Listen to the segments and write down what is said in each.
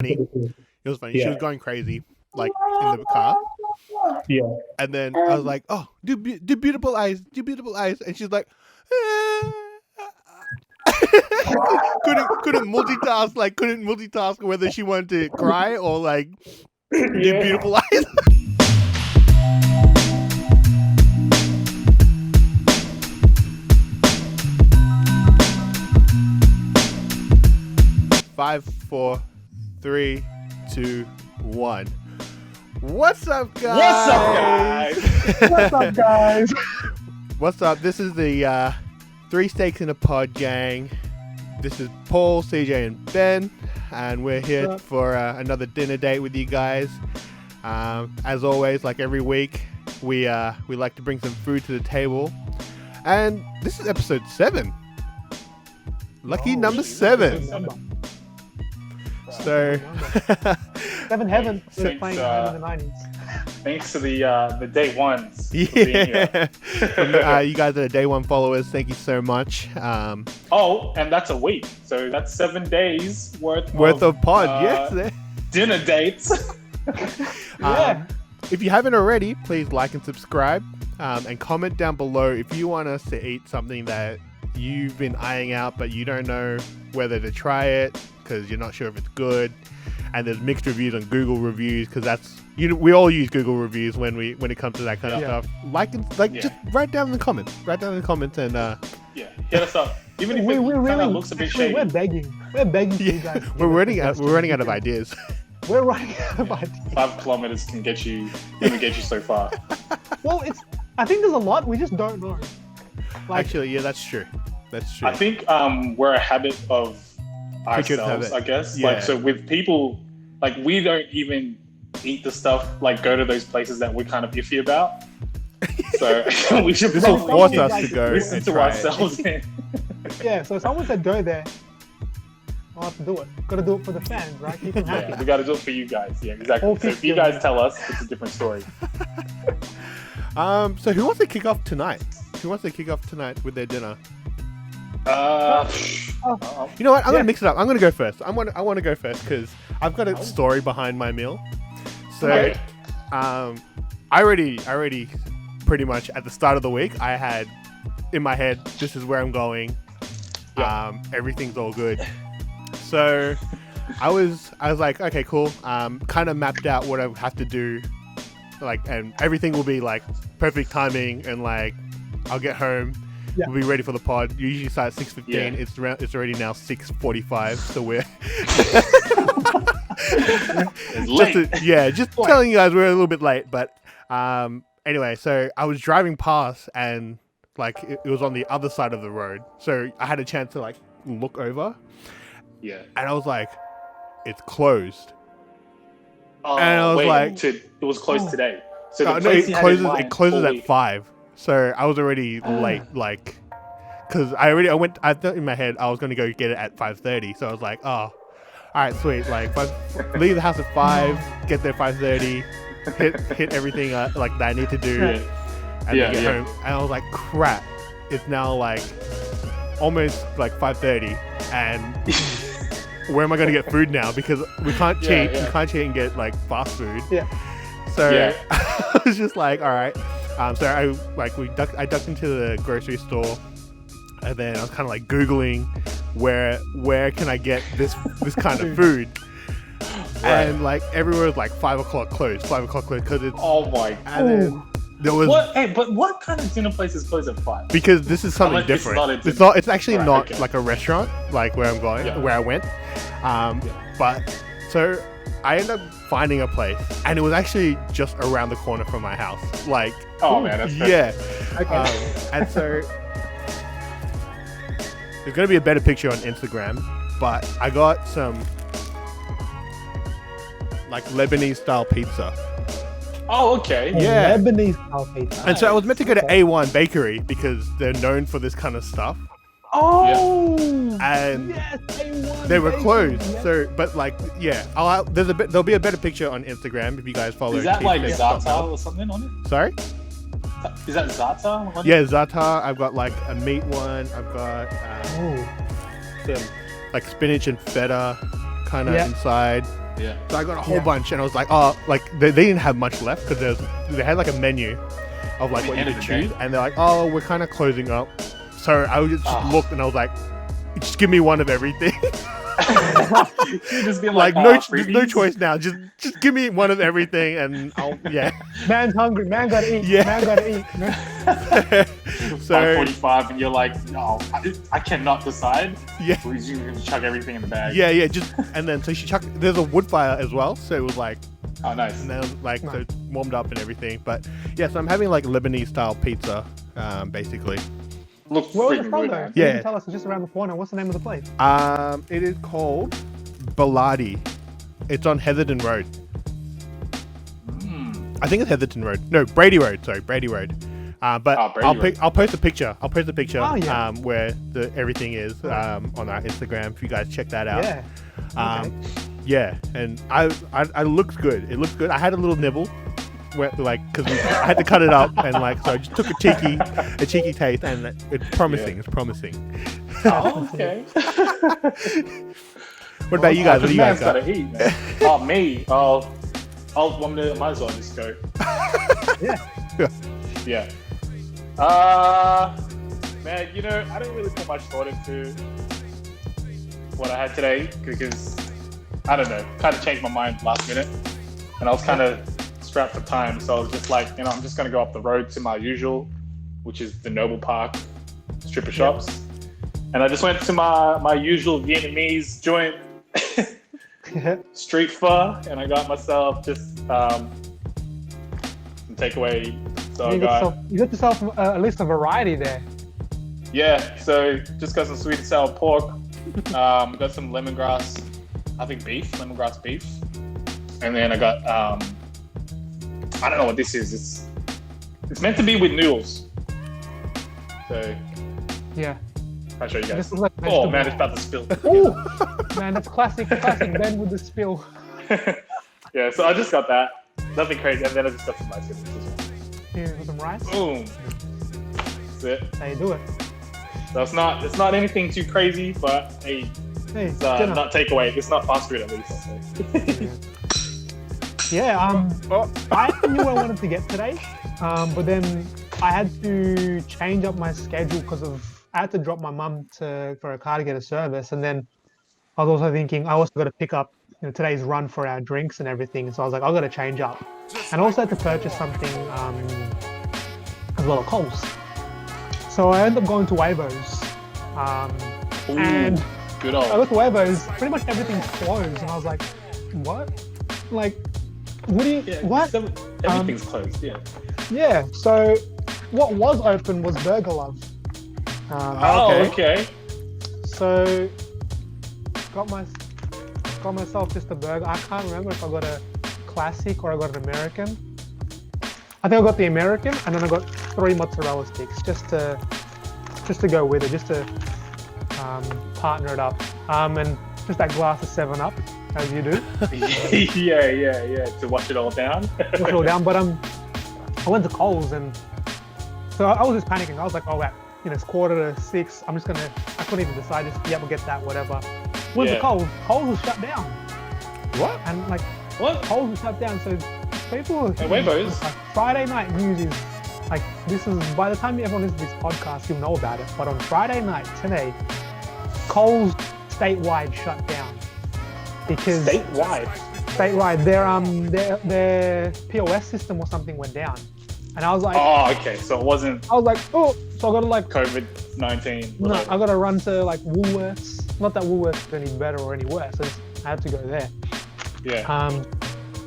It was funny. She was Yeah. going crazy, like in the car. Yeah. And then I was like, "Oh, do beautiful eyes, do beautiful eyes," and she's like, couldn't multitask, like couldn't multitask whether she wanted to cry or like do Yeah. beautiful eyes. Five, four, three, two, one. What's up, guys? What's up, guys? What's up? This is the Three Steaks in a Pod gang. This is Paul, CJ, and Ben, and we're here for another dinner date with you guys. As always, like every week, we like to bring some food to the table, and this is episode 7. Lucky number 7. So, Seven Heaven was Thanks, playing in the 90s. Thanks to the day ones. yeah. You guys are the day one followers. Thank you so much. Oh, and that's a week. So that's 7 days worth of pod. Yes. Dinner dates. Yeah. If you haven't already, please like and subscribe, and comment down below if you want us to eat something that you've been eyeing out, but you don't know whether to try it because you're not sure if it's good. And there's mixed reviews on Google reviews because that's we all use Google reviews when it comes to that kind of stuff. Just write down in the comments. And yeah, hit us up. Even if we it really kind of looks a bit shady. We're begging you guys. we're running out of ideas. We're running out of ideas. 5 kilometers can get you so far. Well, I think there's a lot we just don't know. Actually, yeah, that's true. I think we're a habit of ourselves, I guess. Yeah. Like, so with people, like, we don't even eat the stuff, like go to those places that we're kind of iffy about. So we should This will probably force us to go listen and to try ourselves. Yeah, so if someone said go there, I'll have to do it. Gotta do it for the fans, right? Keep them happy. Yeah, we got to do it for you guys. Yeah, exactly. All So if 50 you of guys them. tell us, it's a different story. So who wants to kick off tonight? Who wants to kick off tonight with their dinner? You know what? I'm gonna mix it up. I'm gonna go first. I want to go first because I've got a story behind my meal. So, Okay. I already pretty much at the start of the week I had in my head, this is where I'm going. Yeah. Everything's all good. So I was like, okay, cool. Kind of mapped out what I would have to do, like, and everything will be like perfect timing, and like I'll get home. Yeah. We'll be ready for the pod. You usually start at 6:15. Yeah. It's already now 6:45. So we're It's late. just telling you guys we're a little bit late. But anyway, so I was driving past and like it was on the other side of the road. So I had a chance to like look over, Yeah. and I was like, it's closed. Oh, And I was like- it was closed today. So the No, place you had in mind it closes all at week. 5. So I was already late, like, because I thought in my head I was going to go get it at 5:30. So I was like, oh, all right, sweet. Like, leave the house at 5, get there 5:30, hit everything like that I need to do, and then get home. And I was like, crap, it's now like almost like 5:30, and where am I going to get food now? Because we can't cheat. Yeah. We can't cheat and get like fast food. Yeah. So Yeah. I was just like, all right. So I ducked into the grocery store, and then I was kind of like Googling where can I get this kind of food, and like everywhere was like 5 o'clock closed because it's Oh my. and then there was What? Hey, but what kind of dinner places close at 5? because this is something Unless it's different. not a It's dinner. not. It's actually Right, not okay. like a restaurant like where I'm going, Yeah. where I went. But so I ended up finding a place, and it was actually just around the corner from my house. Like, Oh man, that's yeah. Okay. And so there's gonna be a better picture on Instagram, but I got some like Lebanese style pizza. Oh, okay. Yeah. Lebanese style pizza. And so I was meant to go to A1 Bakery because they're known for this kind of stuff. Oh. And yes, A1 they were bakery, closed. yes. So, but like, yeah, there'll be a better picture on Instagram if you guys follow. Is that like Cheapsteaks.com. za'atar or something on it? Sorry? Is that za'atar on it? Yeah, za'atar. I've got like a meat one. I've got Oh. some like spinach and feta kind of Yeah. inside. Yeah. So I got a whole Yeah. bunch, and I was like, oh, like they didn't have much left because they had like a menu of like The what you end of could the choose, day. and they're like, oh, we're kind of closing up. So I just Ah. looked, and I was like, just give me one of everything. You just be Like like, there's no freebies? choice now. Just give me one of everything, and I'll Man's hungry. Man gotta eat. Yeah. Man gotta eat. So 5:45, and you're like, no, I cannot decide. yeah. We're just gonna chuck everything in the bag. Yeah, just and then so she chucked. There's a wood fire as well, so it was like, Oh, nice. and then like so Nice. it's warmed up and everything. But yeah, so I'm having like Lebanese style pizza, basically. Look Where was it freaking from good, though? man. You Yeah. can tell us. It's just around the corner. What's the name of the place? It is called Baladi. It's on Heatherton Road. Mm. I think it's Heatherton Road. No, Brady Road. Sorry, Brady Road. But Brady Road. I'll post a picture. Oh, yeah. Where everything is on our Instagram. If you guys check that out. Yeah. Um, yeah, and I looks good. It looks good. I had a little nibble, where like because I had to cut it up, and like so I just took a cheeky taste, and it's promising. Yeah. It's promising. Oh, okay. What about you guys? What do you guys got? Gotta eat, man. Oh, me. Might as well just go. Yeah. Yeah. Man, I didn't really put much thought into what I had today because I don't know, kind of changed my mind last minute, and I was kind of strapped for time, so I was just like, I'm just gonna go up the road to my usual, which is the Noble Park stripper shops, and I just went to my usual Vietnamese joint, Street Pho, and I got myself just some takeaway. So you got yourself at least a variety there. Yeah, so just got some sweet and sour pork. Got some lemongrass, I think lemongrass beef. And then I got, I don't know what this is. It's meant to be with noodles. So, Yeah. I'll show you guys. This is like Oh vegetable. man, it's about to spill. Ooh, man, that's classic Ben with the spill. Yeah, so I just got that. Nothing crazy. And then I just got some rice. Here with some rice. Boom. That's it. That's how you do it. So it's not anything too crazy, but hey, Hey, it's dinner. not takeaway. It's not fast food at least. Yeah, I knew what I wanted to get today, but then I had to change up my schedule because I had to drop my mum for a car to get a service, and then I was also thinking I also got to pick up today's run for our drinks and everything, so I was like, I've got to change up, and I also had to purchase something as well at Coles. So I ended up going to Wavo's, Ooh, and good I old. looked at Wavo's, pretty much everything's closed, and I was like, what? Like, what do you, Yeah, what? Everything's closed. Yeah. Yeah, so what was open was Burger Love. Oh, okay. So got myself just a burger. I can't remember if I got a classic or I got an American. I think I got the American, and then I got 3 mozzarella sticks just to go with it, just to partner it up. And just that glass of 7-Up, as you do. yeah. To wash it all down. Push it all down. But I went to Coles, and so I was just panicking. I was like, oh, it's 5:45. I couldn't even decide. We'll get that, whatever. Went to Coles. Coles was shut down. What? And like, What? Coles was shut down. So people. Hey, Wavo's. Like, Friday night news is like, this is, by the time everyone listens to this podcast, you'll know about it. But on Friday night, today, Coles statewide shut down. Because Statewide. their POS system or something went down. And I was like, Oh, okay. So it wasn't so I gotta like, COVID-19. no, I gotta run to like Woolworths. Not that Woolworths is any better or any worse. I had to go there. Yeah.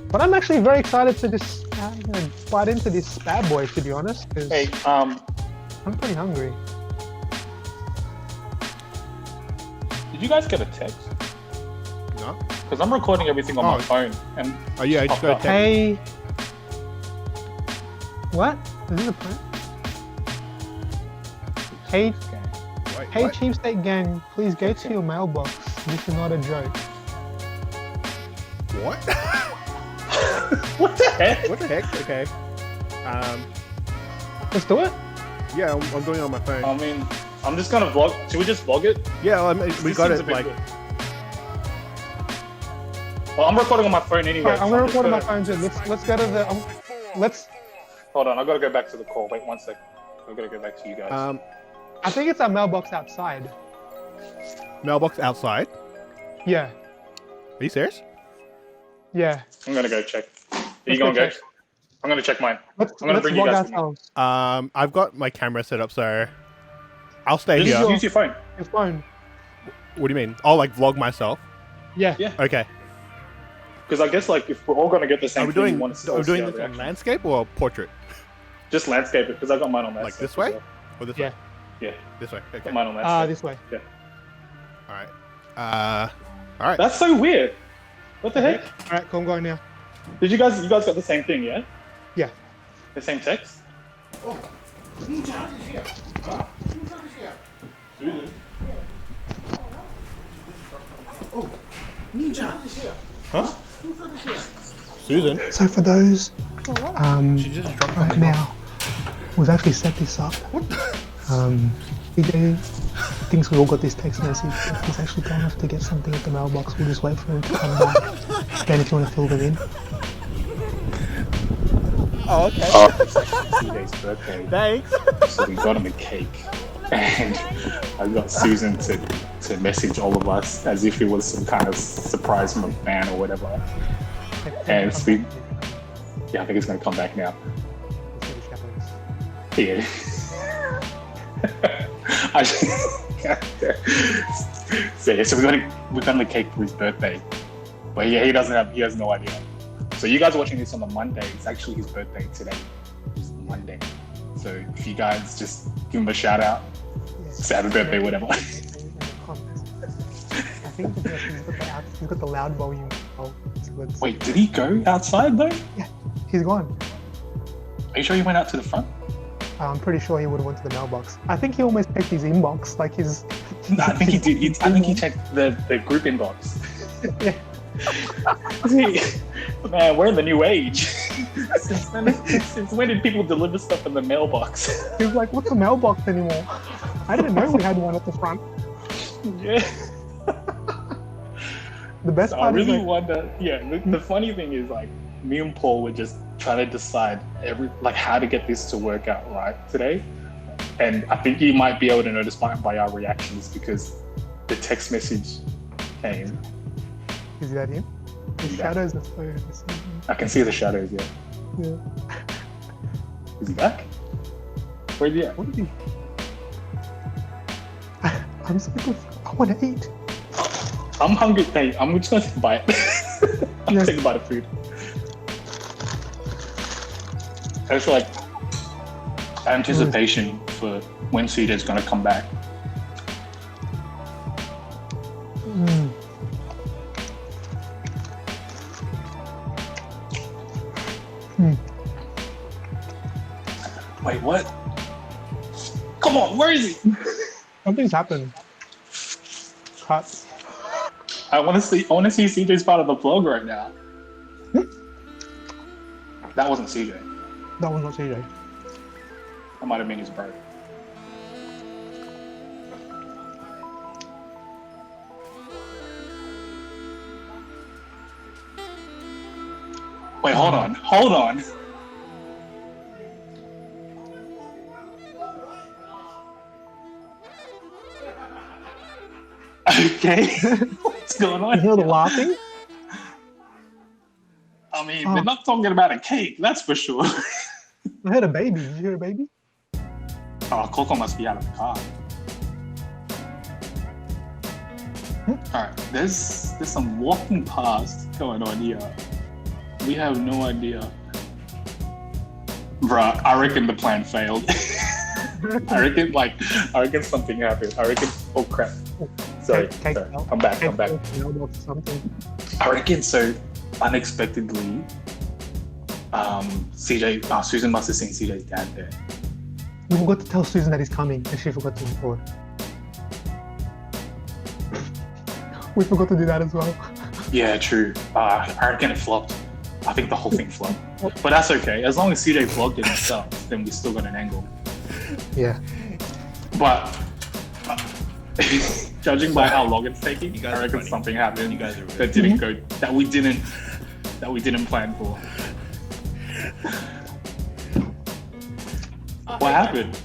But I'm actually very excited to just bite into this bad boy, to be honest, because Hey, I'm pretty hungry. did you guys get a text? No. Because I'm recording everything on my phone, and Oh yeah, I just got a text. Hey, what? Is this a prank? Hey, Wait, hey, what? Cheapsteak gang, please go to your mailbox. This is not a joke. What? what the heck? What the heck? Okay. Let's do it. Yeah, I'm doing it on my phone. I mean, I'm just gonna vlog. Should we just vlog it? Yeah, I mean, we This got seems it a bit like. weird. Well, I'm recording on my phone anyway. Alright, I'm gonna record on my phone too. Let's go to the. Let's. Hold on, I gotta go back to the call. Wait 1 sec. I gotta go back to you guys. I think it's our mailbox outside. Mailbox outside. Yeah. Are you serious? Yeah. I'm gonna go check. Are you Let's going go to go? I'm gonna check mine. Let's I'm gonna bring you log guys with me. ourselves. I've got my camera set up, so I'll stay Just here. use your phone. Your phone. What do you mean? I'll like vlog myself. Yeah. Yeah. Okay. Because I guess like if we're all gonna get the same Are we thing, doing? you want to Are we doing see our this on reaction. landscape or portrait? Just landscape it because I got mine on landscape. Like this way? Or this Yeah. way? Yeah. This way. Okay. Got mine on landscape. This way. Yeah. All right. All right. That's so weird. What the heck? All right, cool. I'm going now. Did you guys got the same thing, yeah? Yeah. The same text? Huh? Susan. So for those, She just dropped right my now, we've actually set this up. PJ thinks we all got this text message, but he's actually going off to get something at the mailbox. We'll just wait for him to come back. Then if you want to fill them in. Oh, okay. CJ's birthday. Thanks. So we got him a cake. And I got Susan to message all of us as if it was some kind of surprise from a fan or whatever. And sweet. Yeah, I think it's gonna come back now. Yeah. So yeah, so we're gonna cake for his birthday. But yeah, he has no idea. So you guys are watching this on the Monday. It's actually his birthday today. It's Monday. So if you guys just give him a shout out, say happy birthday, whatever. I think he's got the loud volume. Oh, so Wait, did he go outside though? Yeah, he's gone. Are you sure he went out to the front? I'm pretty sure he would have went to the mailbox. I think he almost checked his inbox, like his. No, I think he did. I think he checked the group inbox. Yeah. Man, we're in the new age. Since when did people deliver stuff in the mailbox? He was like, "What's a mailbox anymore?" I didn't know we had one at the front. Yeah. The best So part I really is wonder. Yeah, the funny thing is like me and Paul were just trying to decide how to get this to work out right today, and I think you might be able to notice by our reactions because the text message came. is that him? The shadows are so. I can see the shadows. Yeah. Yeah. Is he back? Where's he at? What did he? I'm so good. I want to eat. I'm hungry. Hey, I'm just gonna take a bite. I'm Yes. taking a bite of food. I just feel like anticipation for when CJ's gonna come back. Wait, what? Come on, where is he? Something's happened. Cut. I want to see CJ's part of the vlog right now. That wasn't CJ. That was not CJ. That might have been his bro. Wait, hold on. Okay, what's going on? You hear the laughing? I mean, we're not talking about a cake, that's for sure. I heard a baby. Did you hear a baby? Oh, Coco must be out of the car. Alright, there's some walking past going on here. We have no idea. Bruh, I reckon the plan failed. I reckon something happened. Oh crap. Sorry. Cake fell. I'm back. Something. I reckon so unexpectedly, Susan must have seen CJ's dad there. We forgot to tell Susan that he's coming, and she forgot to record. We forgot to do that as well. Yeah, true. I reckon it flopped. I think the whole thing flopped. But that's okay. As long as CJ vlogged it himself, then we still got an angle. Yeah. But Judging by how long it's taking, You guys I are reckon funny. something happened You guys are really that didn't go, that we didn't plan for. What happened?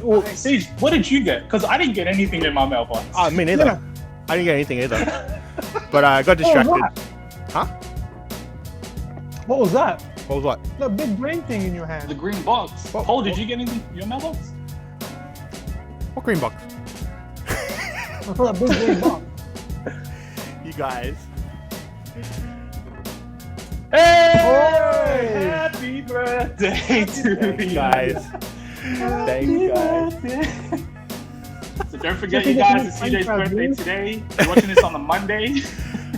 Well, Siege, what did you get? Because I didn't get anything in my mailbox. Me neither. Yeah. I didn't get anything either. But I got distracted. Huh? What was that? What was what? The big green thing in your hand. The green box. What- Paul, did you get anything in your mailbox? What green box? I saw that big green box. You guys. Hey! Happy birthday to you Guys. Thank you guys. So don't forget, you guys, it's CJ's birthday today. You're watching this on the Monday. You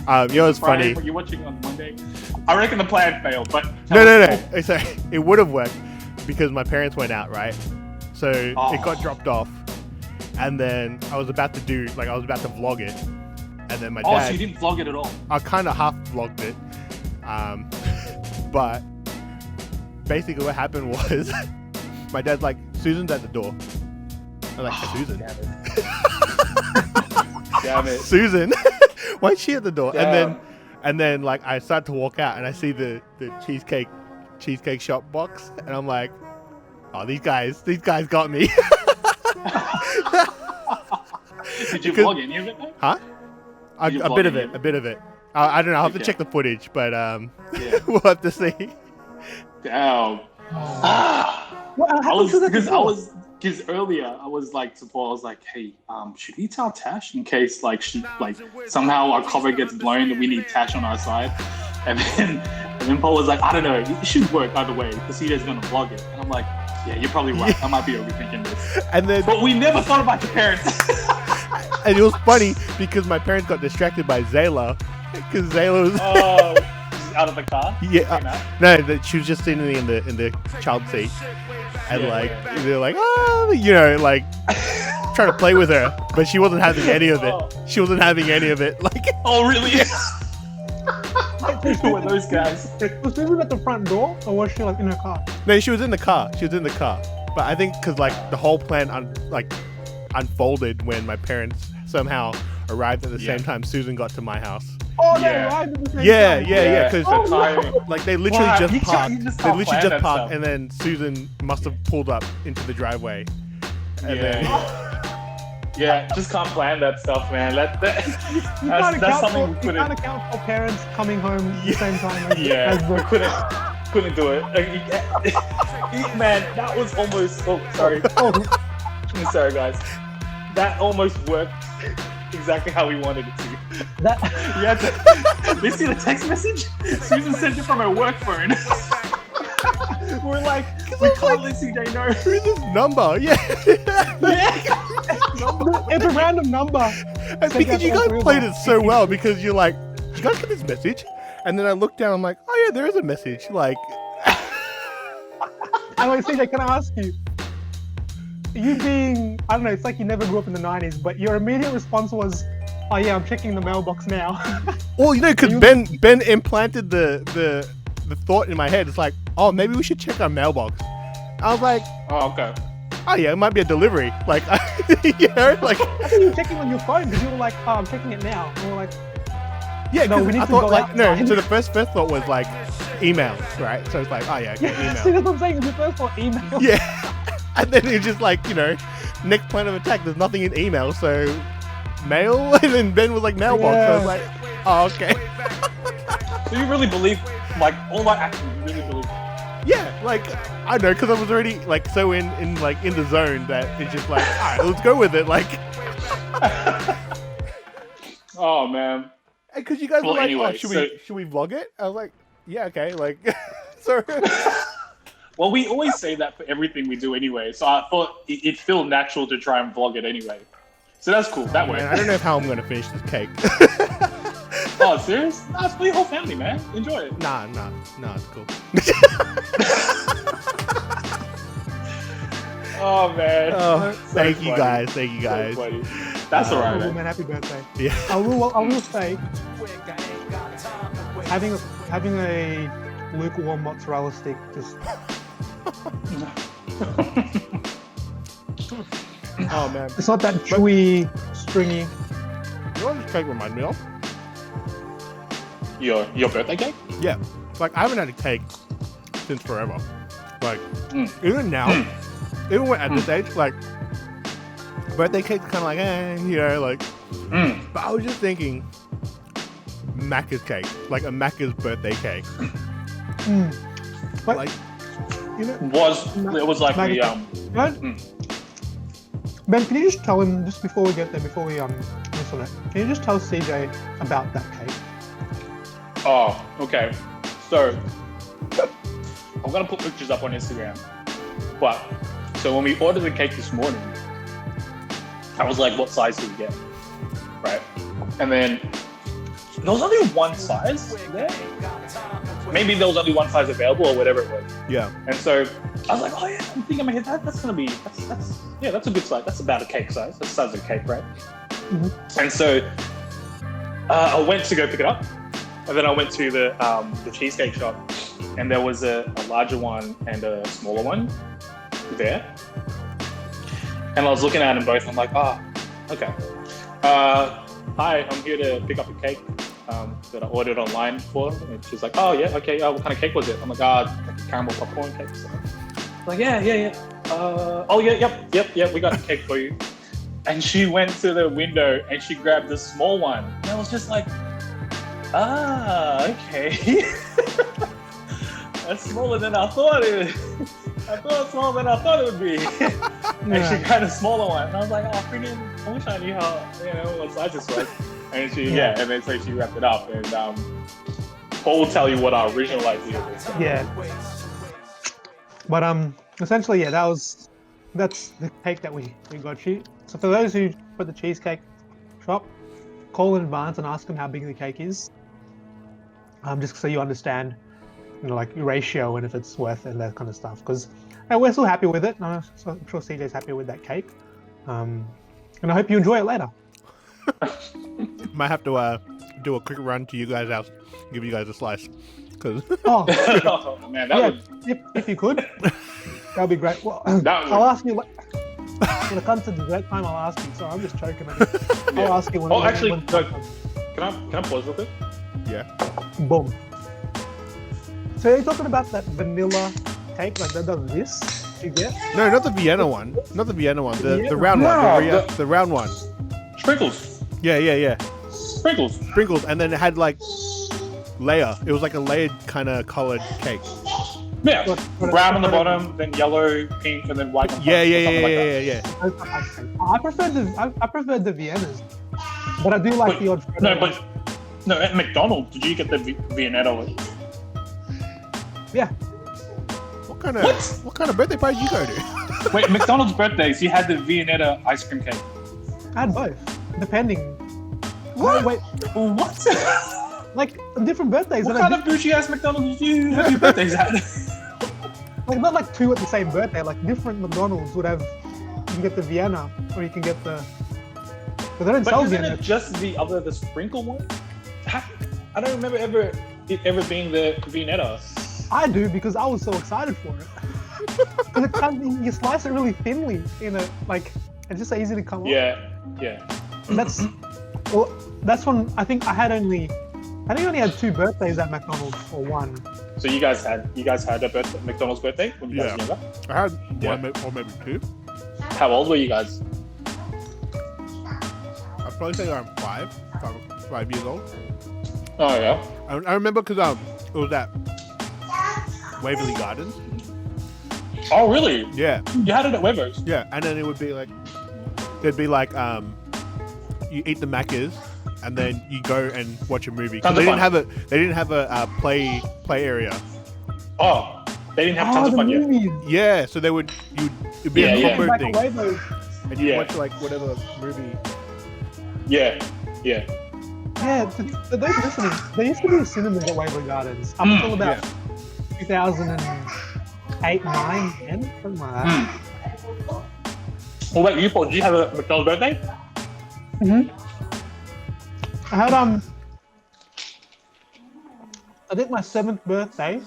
know what's Friday, funny? but you're watching on Monday. I reckon the plan failed, but No. So it would have worked because my parents went out, right? So it got dropped off, and then I was about to vlog it, and then my Oh, dad. so you didn't vlog it at all? I kind of half vlogged it, but basically what happened was my dad's like, Susan's at the door. I'm like, Susan? Damn it. Susan? Why is she at the door? Damn. And then like I start to walk out and I see the cheesecake shop box and I'm like, oh, these guys got me. Did you vlog any of it, though? Huh? A you bit vlog of any it. of A bit of it. I don't know. I'll have to Okay. check the footage, but Yeah. we'll have to see. Damn. What happened to the Because earlier I was like to Paul, I was like, hey, should we tell Tash in case somehow our cover gets blown and we need Tash on our side? And then Paul was like, I don't know, it should work either way because CJ's gonna vlog it. And I'm like, yeah, you're probably right. I might be overthinking this. And then But we never thought about your parents. and it was funny because my parents got distracted by Zayla because Zayla was Oh, she's out of the car? she was just sitting in the child seat and Yeah. they're like, oh, like trying to play with her, but she wasn't having any of it. She wasn't having any of it. Like, Oh, really? Who are those guys? Was Susan at the front door, or was she like in her car? no, she was in the car. But I think because like the whole plan unfolded when my parents somehow arrived at the Yeah. same time Susan got to my house. Oh, they Yeah. arrived at the same Yeah, time. because Oh, no. like they literally Wow, just you parked. just They can't literally plan just that parked, stuff. and then Susan must have pulled up into the driveway. And Yeah, just can't plan that stuff, man. You That's something we you couldn't. can't account for parents coming home at the same time. Yeah, as we the, couldn't do it. Man, that was almost. Oh, sorry. I'm sorry, guys. That almost worked exactly how we wanted it to. that, You had to. You see the text message? Susan sent it from her work phone. We're like, we can't let CJ know. who's this number? Yeah. it's a random number. And because you guys played it so well, because you're like, did you guys get this message? And then I look down, I'm like, oh yeah, there is a message. Like, And like, CJ, can I ask you? You being, I don't know, it's like you never grew up in the 90s, but your immediate response was, oh yeah, I'm checking the mailbox now. well, because Ben implanted the thought in my head. It's like, oh, maybe we should check our mailbox. I was like, Oh, okay. oh yeah, it might be a delivery. Like, like I thought you were checking on your phone because you were like, oh, I'm checking it now. And we're like, yeah, No, we need I to thought go like, no, outside. so the first thought was like emails, right? So it's like, oh yeah, okay, yeah, email. see, that's what I'm saying. Your first thought, email. Yeah. And then it's just like, next plan of attack, there's nothing in email, so mail? And then Ben was like, mailbox. So I was like, oh, okay. So you really believe, like, all my actions, you really believe? Yeah, like, I know, because I was already, like, so in the zone that it's just like, all right, let's go with it. Like, Oh, man. because you guys Well, were like, anyway, oh, should we vlog it? I was like, yeah, okay, like, so. Well, we always say that for everything we do anyway, so I thought it felt natural to try and vlog it anyway. So that's cool. That Man, I works. don't know how I'm going to finish this cake. Oh, serious? Nah, it's for your whole family, man. Enjoy it. Nah, it's cool. Oh, man. Oh, So thank you funny. guys. Thank you So guys. funny. That's all right, Oh, man. man, happy birthday. Yeah. I will say, having a lukewarm mozzarella stick just Oh man, It's not that chewy, stringy. you know what this cake reminds me of? Your birthday cake? Yeah, like I haven't had a cake since forever. Like Mm. even now, even when at this age, like birthday cake's kind of like like. Mm. But I was just thinking, Macca's cake, like a Macca's birthday cake, But like you know, It was like Maggie- the right? Ben, can you just tell him just before we get there, before we miss on it? Can you just tell CJ about that cake? Oh, okay. So I'm gonna put pictures up on Instagram. But so when we ordered the cake this morning, I was like, what size do we get? Right? And then there was only one size there. Maybe there was only one size available or whatever it was. yeah, And so I was like, oh yeah, I'm thinking in my head that's gonna be that's a good size. That's about a cake size. That's the size of a cake, right? Mm-hmm. And so I went to go pick it up, and then I went to the cheesecake shop, and there was a larger one and a smaller one there. And I was looking at them both, and I'm like, okay. Hi, I'm here to pick up a cake that I ordered online for. And she's like, oh yeah, okay. What kind of cake was it? I'm like, like a caramel popcorn cake. So I'm like, yeah. Yep. We got a cake for you. And she went to the window and she grabbed the small one. And I was just like, okay. That's smaller than I thought it. I thought it was smaller than I thought it would be. And she got a smaller one. And I was like, I wish I knew what size this was. And and then so she wrapped it up. And Paul will tell you what our original idea was. Yeah. But essentially, yeah, that's the cake that we got you. So for those who put the cheesecake shop, call in advance and ask them how big the cake is. Just so you understand, like your ratio and if it's worth it and that kind of stuff. Because we're still happy with it. I'm sure CJ's happy with that cake. And I hope you enjoy it later. might have to do a quick run to you guys' house, give you guys a slice, because Oh man, that would if you could, that'd be great. Well, I'll ask you when it comes to dessert time. I'll ask you. So I'm just choking. I'll ask you when. Oh, actually, when no, can I pause real quick? yeah. Boom. So you're talking about that vanilla cake, like that does this? You get? No, not the Vienna one. Not the Vienna one. The Vienna? round No, one. The round one. Sprinkles. Yeah. Sprinkles. Sprinkles, and then it had like layer. It was like a layered kind of colored cake. Yeah. But- Brown on the bottom, then yellow, pink, and then white on top. Yeah. I prefer the Viennas, but I do like the odd. No, at McDonald's, did you get the Viennetta? Yeah. What kind of birthday party did you go to? Wait, McDonald's birthdays, you had the Viennetta ice cream cake. I had both, depending. What? Wait, What? like different birthdays. What and kind of bougie ass McDonald's do you have your birthdays at? like not like two at the same birthday. Like different McDonald's would have. You can get the Vienna, or you can get the. But they don't But sell isn't Vienna. it just the sprinkle one? I don't remember it ever being the Viennetta. I do because I was so excited for it. Because it comes, you slice it really thinly in a like. It's just so easy to come off. Yeah. And that's when I think I only had two birthdays at McDonald's or one. So you guys had a McDonald's birthday when you guys were younger? I had one or maybe two. How old were you guys? I'd probably say around 5 years old. Oh yeah. I remember because it was at Waverley Gardens. Oh really? Yeah. You had it at Weber's? Yeah, and then it would be like, there'd be like, you eat the Macca's, and then you go and watch a movie. 'Cause Tons of they didn't have a play area. Oh, they didn't have tons of fun yet. movies. Yeah, so it'd be a Yeah. combo Back thing, away though. and you Yeah. watch like whatever movie. Yeah. Yeah, for those listening, there used to be a cinema at Waverley Gardens up until about 2008, 9, 10, something like that. Well, wait, you Paul, did you have a McDonald's birthday? I had I think my 7th birthday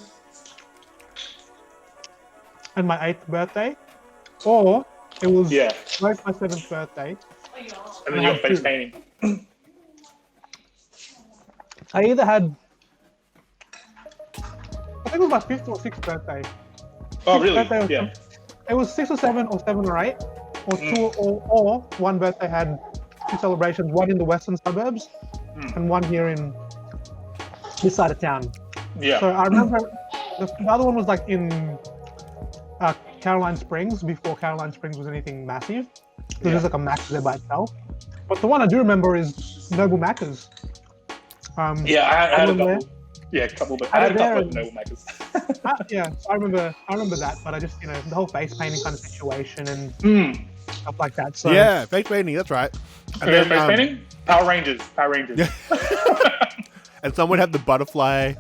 and my 8th birthday, or it was smoked my 7th birthday. And then you got face painting. I either had, I think it was my 5th or 6th birthday. Oh, Sixth really? birthday was- Yeah. It was 6 or 7 or 7 or 8, or two, or one birthday had 2 celebrations, one in the western suburbs and one here in this side of town. Yeah. So I remember the other one was like in Caroline Springs, before Caroline Springs was anything massive. There was like a Mac's there by itself. But the one I do remember is Noble Macca's. Yeah, I had a one there. couple. Yeah, a couple, but I I had a was there couple of and- noble makers. Yeah, I remember that, but I just, the whole face painting kind of situation and stuff like that. So Yeah, face painting. That's right. And Okay, then, face painting? Power Rangers. and someone had the butterfly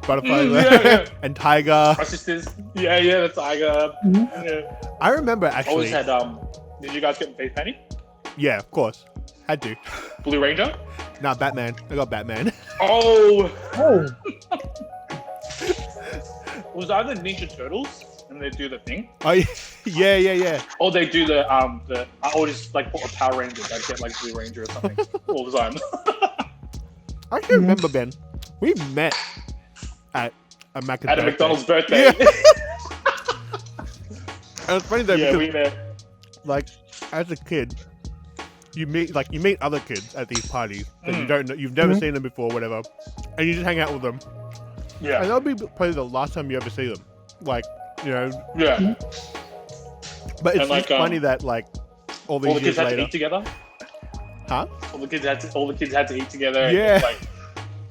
yeah. and tiger. My sisters. Yeah, the tiger. Yeah. I remember actually. Always had, did you guys get face painting? Yeah, of course. Had to. Blue Ranger? Nah, Batman. I got Batman. Oh! Oh, It was either Ninja Turtles, and they do the thing, Oh yeah. or they do the I always like put a Power Rangers. I'd get like Blue Ranger or something all the time. I can remember, Ben. We met at a Macca's At a birthday. McDonald's birthday. Yeah. And it's funny though Yeah, because we met. like as a kid, you meet other kids at these parties that you don't know, you've never seen them before, whatever, and you just hang out with them. And Yeah. that'll be probably the last time you ever see them. Like, Yeah. but it's And, like, just funny that like all these All the years kids had to later, eat together. huh? All the kids had to eat together. and Yeah. it's, like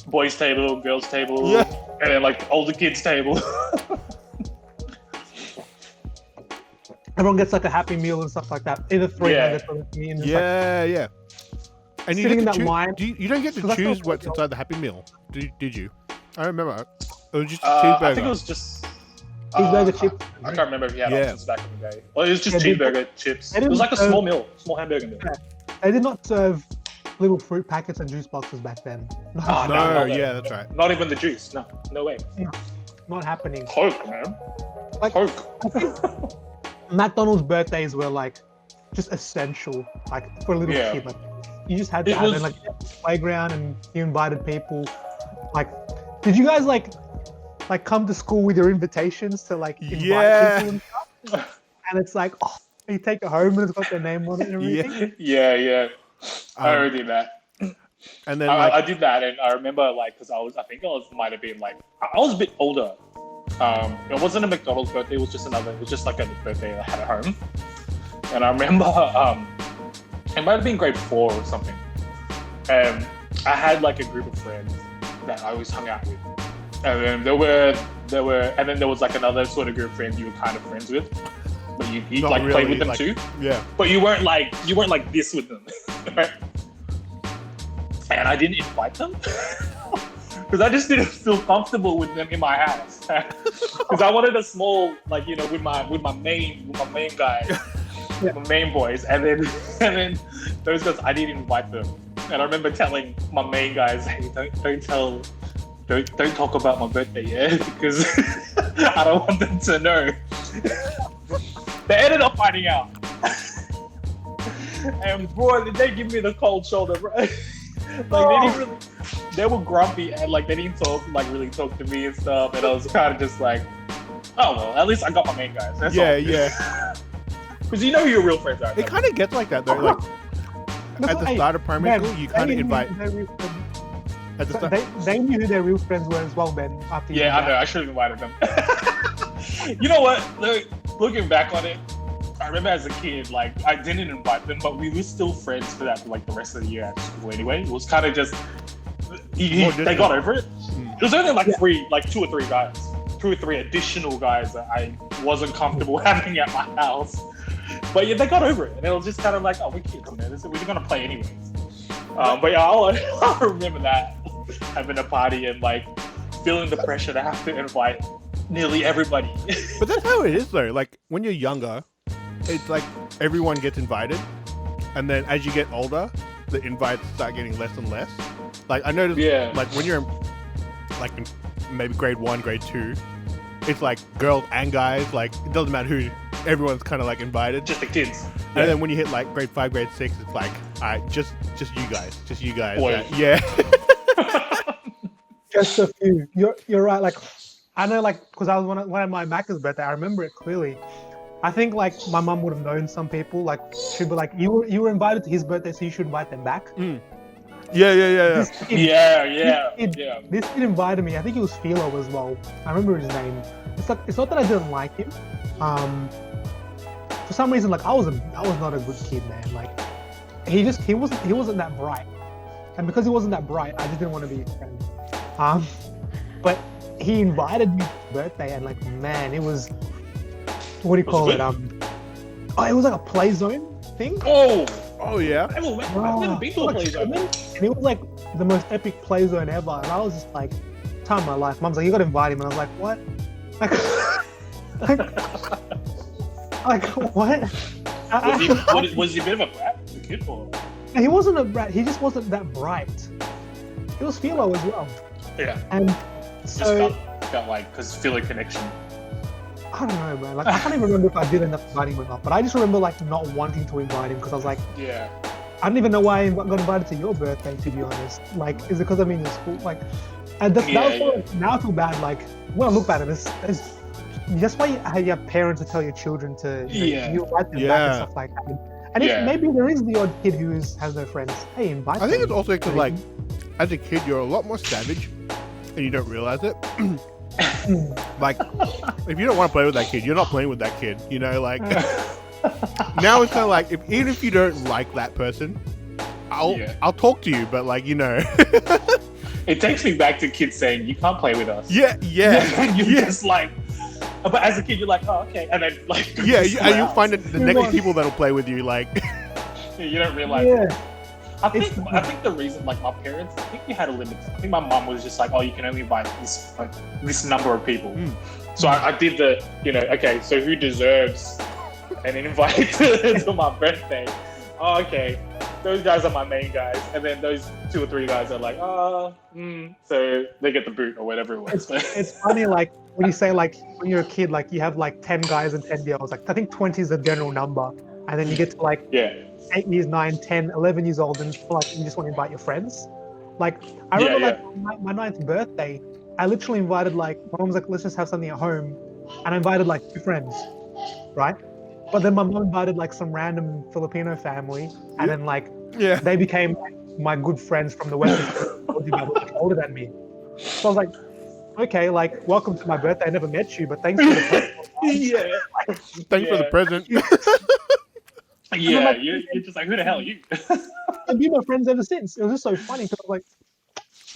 boys' table, girls' table, Yeah. and then like older kids' table. everyone gets like a Happy Meal and stuff like that. Either 3 Yeah. nuggets or me and just, Yeah. And you Sitting get in to that choose, line. you don't get to 'Cause I choose felt what's like- inside the Happy Meal. Did you? I remember. It was just a cheeseburger. I think it was just cheeseburger chips. I can't remember if you had Yeah. options back in the day. Well, it was just Yeah, they- cheeseburger, chips. they It was didn't like a serve- small meal, small hamburger meal. Yeah. They did not serve little fruit packets and juice boxes back then. No, Oh, No, no, yeah, that's right. Not even the juice. No way. not happening. Coke, man. Like- Coke. McDonald's birthdays were like just essential, like for a little Yeah. kid. Like you just had to It have was- it, like playground, and you invited people. Like, did you guys like come to school with your invitations to like invite Yeah. people and stuff? And it's like, oh, you take it home and it's got their name on it and everything. Yeah. I Um, already did that. And then I did that, and I remember like because I think I might have been like I was a bit older. It wasn't a McDonald's birthday; it was just like a birthday I had at home. And I remember it might have been grade 4 or something. I had like a group of friends that I always hung out with, and then and then there was like another sort of group of friends you were kind of friends with, but you Not like played really, with them like- too. yeah. But you weren't like this with them, right? And I didn't invite them because I just didn't feel comfortable with them in my house. Because I wanted a small, like with my main guys, my main boys, and then those guys I didn't invite them. And I remember telling my main guys, hey, don't talk about my birthday, yeah, because I don't want them to know. They ended up finding out. And boy, did they give me the cold shoulder, bro. They were grumpy and like they didn't really talk to me and stuff. And I was kind of just like, oh well, at least I got my main guys. That's all. Yeah. Because you know who your real friends are. It kind of gets like that though. Like at the start of primary Ben, school, you they kind of knew invite. who their real friends- At the start, They knew who their real friends were as well, Ben. After you Yeah, did I know. I should have invited them. You know what? Looking back on it, I remember as a kid, like I didn't invite them, but we were still friends for that, like the rest of the year at school. Anyway, it was kind of just they got over it. It was only like 2 or 3 guys, 2 or 3 additional guys that I wasn't comfortable having at my house. But yeah, they got over it, and it was just kind of like, oh, we're kids, man. We're gonna play anyways. But yeah, I'll remember that having a party and like feeling the pressure to have to invite nearly everybody. but that's how it is though. Like when you're younger, it's like everyone gets invited, and then as you get older, the invites start getting less and less. Like I noticed, like when you're like in maybe grade 1, grade 2, it's like girls and guys. Like it doesn't matter who everyone's kind of like invited. Just the kids. And then when you hit like grade 5, grade 6, it's like, all right, just you guys. Boy. Yeah. Just a few. You're right. Like, I know, like, because I was one of my Macca's birthday. I remember it clearly. I think like my mum would have known some people. Like, she'd be like, you were invited to his birthday, so you should invite them back. Yeah. This kid, Yeah. This kid invited me. I think it was Philo as well. I remember his name. It's not that I didn't like him. For some reason, like I was not a good kid, man. Like he wasn't that bright, and because he wasn't that bright, I just didn't want to be his friend. But he invited me to his birthday, and like, man, it was, what do you call it? It was like a play zone thing. Oh yeah. I've never been to a play zone. And it was like the most epic play zone ever. And I was just like, time of my life. Mum's like, you got to invite him. And I was like, what? Like what? Was he a bit of a brat, the kid, or? He wasn't a brat. He just wasn't that bright. It was Philo as well. Yeah. And so felt like because Philo connection. I don't know, man. Like I can't even remember if I did end up inviting him or not. But I just remember like not wanting to invite him because I was like, yeah. I don't even know why I got invited to your birthday, to be honest. Like, is it because I'm in your school? Like, and now I feel bad. Like, when I look back at this, that's why you have parents to tell your children to you invite them back and stuff like that. And if maybe there is the odd kid who has no friends, hey, invite them. I think it's also because like, as a kid, you're a lot more savage, and you don't realize it. Like, if you don't want to play with that kid, you're not playing with that kid. You know, like. Now it's kind of like even if you don't like that person, I'll talk to you, but like it takes me back to kids saying you can't play with us. Yeah. And you're just like, but as a kid you're like, oh okay, and then like and you find the next people that'll play with you, like you don't realize. Yeah. I think the reason, like my parents, I think we had a limit. I think my mom was just like, oh, you can only invite this number of people. So I did the, okay, so who deserves an invite to my birthday? Oh, okay, those guys are my main guys, and then those 2 or 3 guys are like, so they get the boot or whatever it was. It's funny, like when you say like when you're a kid, like you have like 10 guys and 10 girls. Like I think 20 is the general number, and then you get to like 8 years, 9, 10, 11 years old, and like you just want to invite your friends. Like I remember like my 9th birthday, I literally invited like my mom was like, let's just have something at home, and I invited like 2 friends, right? But then my mom invited like some random Filipino family, and then like they became like, my good friends from the Western like, older than me. So I was like, okay, like welcome to my birthday. I never met you, but thanks for the present. Thanks for the present. Like, you're just like, who the hell are you? I've been my friends ever since. It was just so funny because I was like,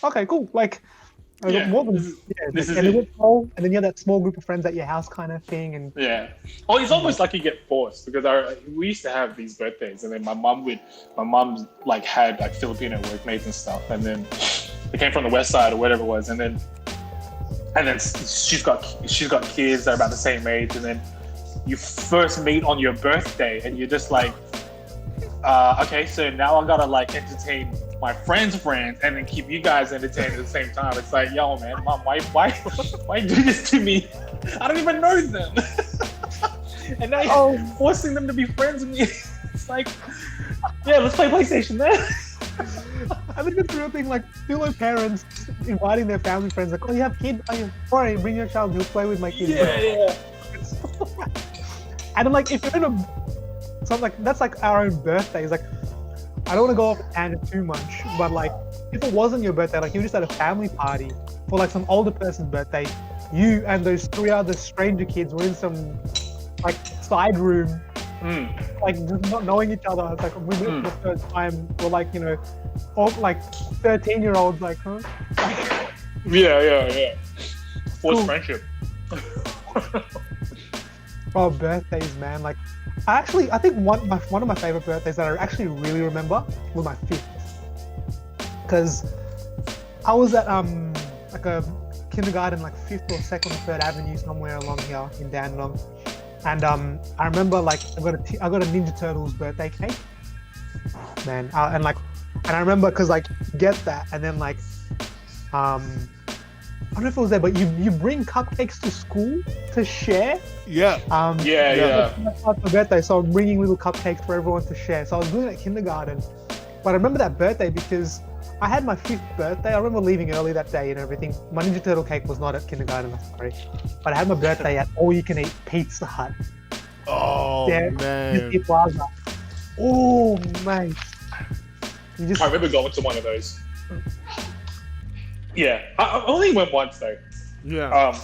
okay, cool. Like, I got more than and then you have that small group of friends at your house kind of thing. And it's almost like you get forced because we used to have these birthdays, and then my mom like had like Filipino workmates and stuff, and then they came from the west side or whatever it was, and then she's got kids that are about the same age, and then you first meet on your birthday, and you're just like, okay, so now I gotta like entertain my friends' friends and then keep you guys entertained at the same time. It's like, yo, man, mom, why do this to me? I don't even know them. And now you're forcing them to be friends with me. It's like, let's play PlayStation, man. I think it's a real thing, like fellow parents inviting their family friends, like, oh, you have kids? All right, bring your child, he'll play with my kids. And I'm like, if you're in so I'm like, that's like our own birthdays. Like, I don't want to go off and tangent too much, but like, if it wasn't your birthday, like you were just at a family party for like some older person's birthday, you and those 3 other stranger kids were in some like side room, like just not knowing each other. It's like we met for the first time. We're like, all like 13-year-olds, like, huh? Like, forced friendship. Oh, birthdays, man! Like, I think one of my favorite birthdays that I actually really remember was my 5th, because I was at like a kindergarten, like 5th or 2nd or 3rd Avenue somewhere along here in Dandenong, and I remember like I got a Ninja Turtles birthday cake, man, and I remember because like get that, and then like don't know if it was there, but you bring cupcakes to school to share. Yeah. Yeah. That's my birthday, so I'm bringing little cupcakes for everyone to share. So I was doing it at kindergarten, but I remember that birthday because I had my 5th birthday. I remember leaving early that day and everything. My Ninja Turtle cake was not at kindergarten, I'm sorry, but I had my birthday at All You Can Eat Pizza Hut. Oh man. Disney Plaza. Oh mate. I remember going to one of those. Yeah, I only went once though. Yeah.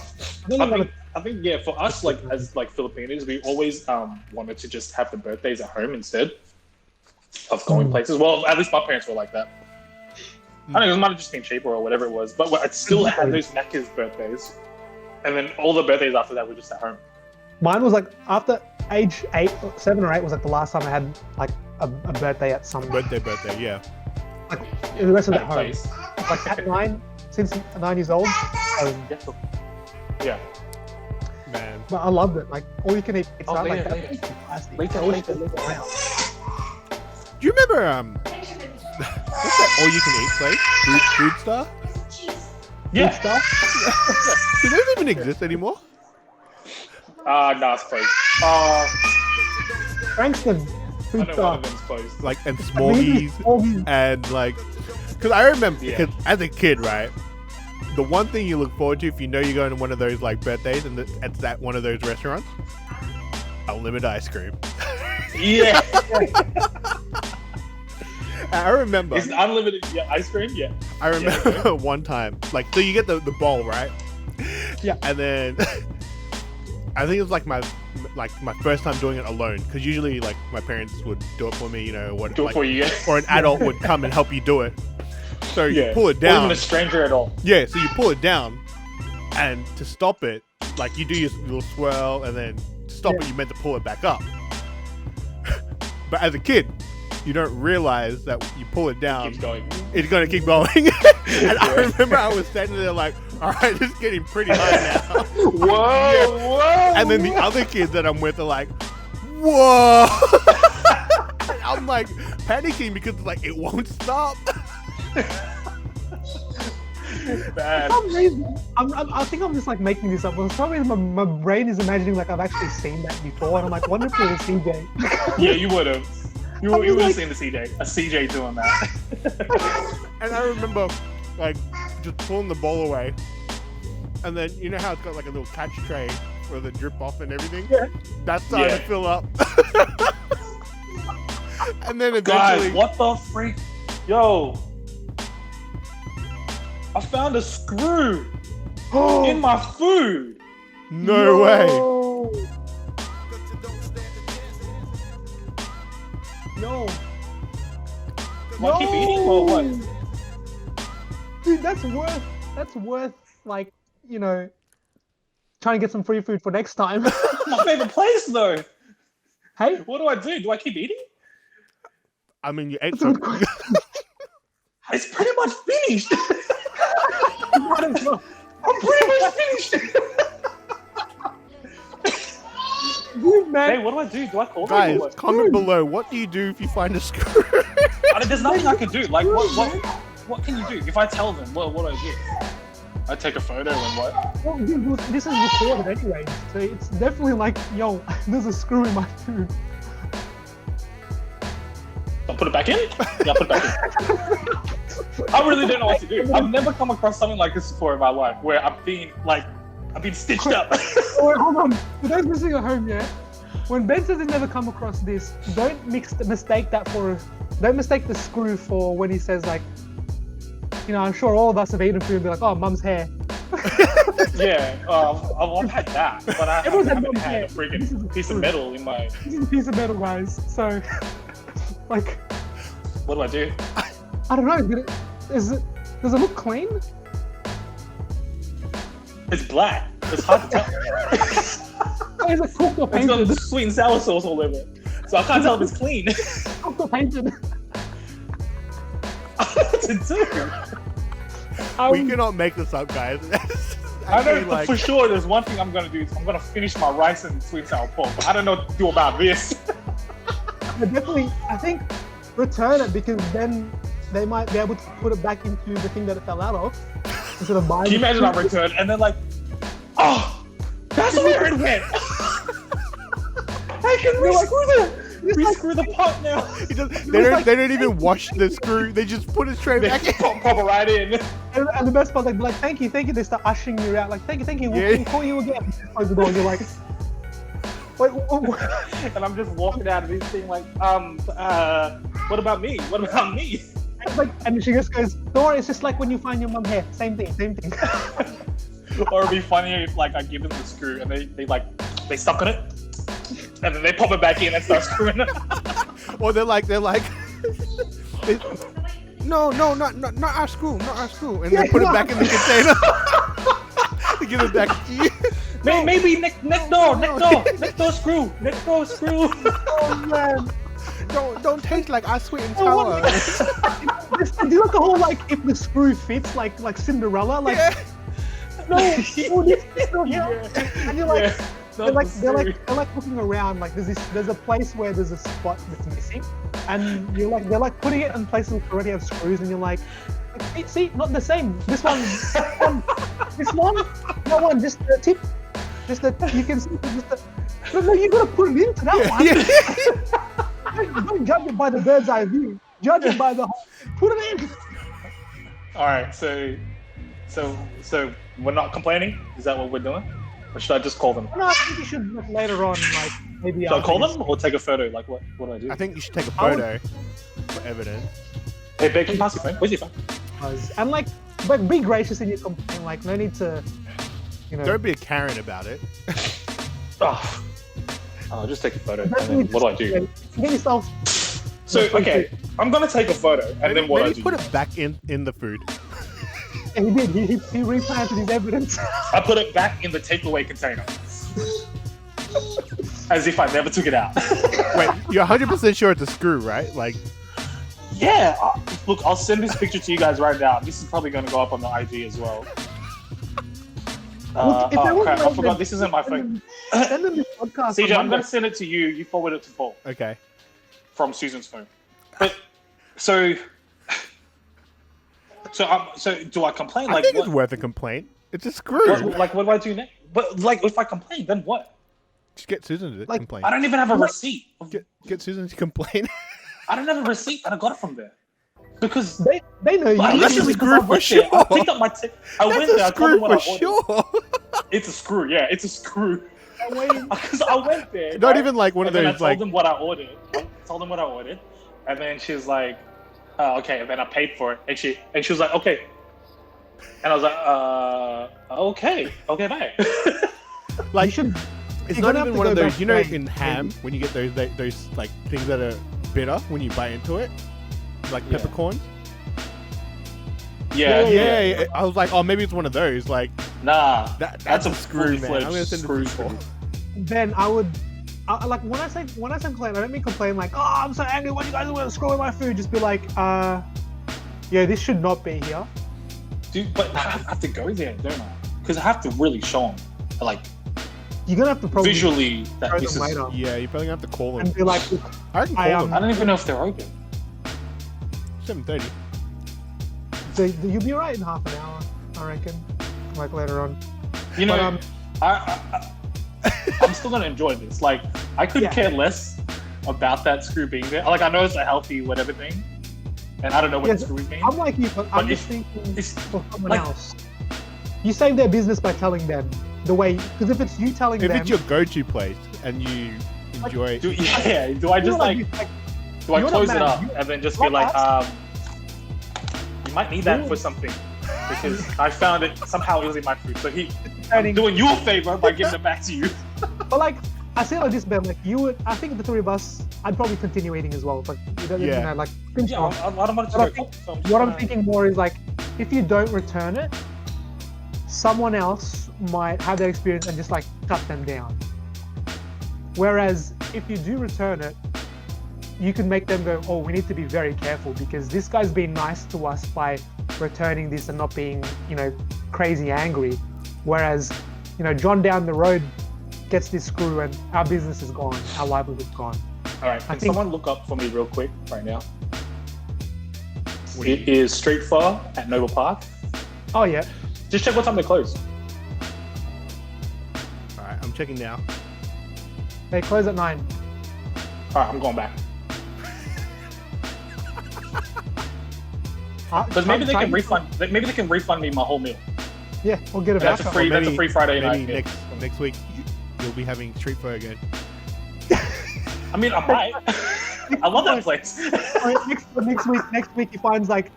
I think yeah, for us like as like Filipinos, we always wanted to just have the birthdays at home instead of going places. Well, at least my parents were like that. I don't know, it might have just been cheaper or whatever it was, but I still had those Macca's birthdays, and then all the birthdays after that were just at home. Mine was like after age 7 or 8 was like the last time I had like a birthday at some Birthday, yeah. like the rest of the At home. place. Like at 9, since 9 years old. Yeah. Man. But I loved it. Like all you can eat pizza. Oh, like, later. that. Do you remember what's that all you can eat place? Food Star? Yeah. Food stuff. Do those even exist anymore? Nah, it's closed. Frankston. I Food know one stuff. of them's closed. Like and Smorgies and like, because I remember because as a kid, right? The one thing you look forward to if you know you're going to one of those like birthdays and it's at one of those restaurants, unlimited ice cream. Yeah. I remember. Is it unlimited ice cream? Yeah. I remember one time, like, so you get the bowl, right? Yeah. And then I think it was like my first time doing it alone, because usually like my parents would do it for me, Do it like, for you. or an adult would come and help you do it. So you pull it Or down. even a stranger at all. Yeah, so you pull it down, and to stop it, like you do your little swirl, and then to stop it, you meant to pull it back up. But as a kid, you don't realize that you pull it down, Keeps going. it's gonna keep going. And I remember I was standing there like, all right, this is getting pretty high now. Whoa. And then the other kids that I'm with are like, whoa. And I'm like panicking because like it won't stop. Bad. For some reason, I think I'm just like making this up. But for some reason, my brain is imagining like I've actually seen that before, and I'm like, wonder if it was CJ. Yeah, you would have. You would have like- seen the CJ doing that. And I remember like just pulling the bowl away, and then you know how it's got like a little catch tray where the drip off and everything. Yeah. That's starting to fill up. And then eventually, Guys, what the freak? Yo, I found a screw in my food. no way. No. Do I keep eating or what? Dude, that's worth like, you know, trying to get some free food for next time. My favorite place though. Hey? What do I do? Do I keep eating? I mean, you ate That's a good some. question. It's pretty much finished. Might as well. I'm pretty much finished. Dude, man. Hey, what do I do? Do I call them Guys, or what? comment below. What do you do if you find a screw? I mean, there's nothing I can do. Like, what can you do? If I tell them, what do I do? I take a photo and what? Well, dude, this is recorded anyway, so it's definitely like, yo, there's a screw in my food. I'll put it back in? Yeah, I'll put it back in. I really don't know what to do. I've never come across something like this before in my life, where I've been stitched up. Oh, wait, hold on. For those listening at home, yeah? When Ben says he's never come across this, don't mistake the screw for when he says like, you know, I'm sure all of us have eaten food and be like, oh, mum's hair. Yeah, I've had that, but I Everyone's had haven't mum's had hair. a This is freaking the piece of truth. metal in my... This is a piece of metal, guys. So, like, What do I do? I don't know. Does it look clean? It's black. It's hard to tell. Is it cooked or It's got painted? sweet and sour sauce all over it. So I can't tell if it's clean. Cooked or painted? What to do? We cannot make this up, guys. I know like, for sure there's one thing I'm going to do. Is I'm going to finish my rice and sweet and sour pork. But I don't know what to do about this. I think, return it because then they might be able to put it back into the thing that it fell out of. instead of buying. Can you imagine I return and then like, oh, that's where it went. I can rescrew the pot now. They don't even wash the screw. They just put it straight They back in. pop it right in. And the best part, like thank you. They start ushering you out. Like, thank you. We'll call you again. Close the door. You're like, wait. And I'm just walking out of this thing like, what about me? What about me? And she just goes, don't worry, it's just like when you find your mum hair. Same thing. Or it'd be funny if like I give them the screw and they stuck on it. And then they pop it back in and start screwing it. Or they're like, no, not our screw, and they put it back in the container. They give it back to you. Maybe next door screw. Oh man. Don't taste like our sweet and Oh, sour. do you like the whole like if the screw fits like Cinderella? Like no, this is still here. And you're like they're like looking around, like there's a place where there's a spot that's missing, and they're like putting it in places that already have screws, and you're like see, not the same. This one, no one, just the tip, just the you can see just the. No, you gotta put it into that one. Don't judge it by the bird's eye view. Judge it by the whole. Put it in. All right, so we're not complaining. Is that what we're doing? Or should I just call them? No, I think you should look later on, like maybe. Should I call them or take a photo? Like what do I do? I think you should take a photo for evidence. Hey, babe, can you pass your phone? Where's your phone? And like, but be gracious in your complaint. Like, no need to, Don't be a Karen about it. I'll just take a photo. And then what do? Get yourself. So okay, I'm gonna take a photo, and then what do? Put it back in the food. And he did. He replanted his evidence. I put it back in the takeaway container, as if I never took it out. Wait, you're 100% sure it's a screw, right? Like, yeah. Look, I'll send this picture to you guys right now. This is probably gonna go up on the IG as well. Crap! I forgot. This isn't my phone. Send them this podcast. CJ, I'm gonna send it to you. You forward it to Paul. okay. From Susan's phone. But so do I complain? I Like, think it's worth a complaint. It's a screw. what do I do next? But like, if I complain, then what? Just get Susan to complain. I don't even have a receipt. Get Susan to complain. I don't have a receipt, and I got it from there because they know you. That's a screw for sure. I picked up my. I went there. I told them what I ordered. Sure. It's a screw. Yeah, it's a screw. Because I went there. Not even like one of those I told them what I ordered. And then she was like, okay. And then I paid for it, and she was like, okay. And I was like, okay, bye. Like, you should. It's not even one of those. You know, in ham when you get those like things that are bitter when you bite into it, like peppercorns. Yeah. I was like, oh, maybe it's one of those. Like, nah, that's a screw, man. I'm gonna send it to you. Then I would, like when I say complain, I don't mean complain like, oh, I'm so angry. What you guys are screwing my food? Just be like, yeah, this should not be here. Dude, but I have to go there, don't I? Because I have to really show them, like, you're gonna have to probably visually that this is. later. Yeah, you're probably gonna have to call them. And be like, I can call them. I don't even know if they're open. 7:30. So you'll be right in half an hour, I reckon. Like later on. You know, I'm still gonna enjoy this. Like, I couldn't care less about that screw being there. Like, I know it's a healthy whatever thing, and I don't know what the screw is mean. I'm like you, but I'm just thinking for someone else. You save their business by telling them the way, because if it's you telling them, if it's your go-to place and you enjoy, do I just do I close it up and then just be like, you might need that for something because I found it somehow it was in my food. So I'm doing you a favor by giving it back to you. But like, I say like this, Ben, like you would, I think the three of us, I'd probably continue eating as well. But you know, like, what I'm thinking more is like, if you don't return it, someone else might have that experience and just like cut them down. Whereas if you do return it, you can make them go, oh, we need to be very careful because this guy's been nice to us by returning this and not being, crazy angry. Whereas, John down the road gets this screw and our business is gone, our livelihood's gone. All right, can someone look up for me real quick right now? It is Street Pho at Noble Park. Oh, yeah. Just check what time they close. All right, I'm checking now. They close at 9. All right, I'm going back. Because maybe they can refund. Maybe they can refund me my whole meal. Yeah, we'll get a That's a voucher. free. That's a free Friday night Maybe meal. next week you'll be having street food again. I mean, I might. I love that place. Next week he finds like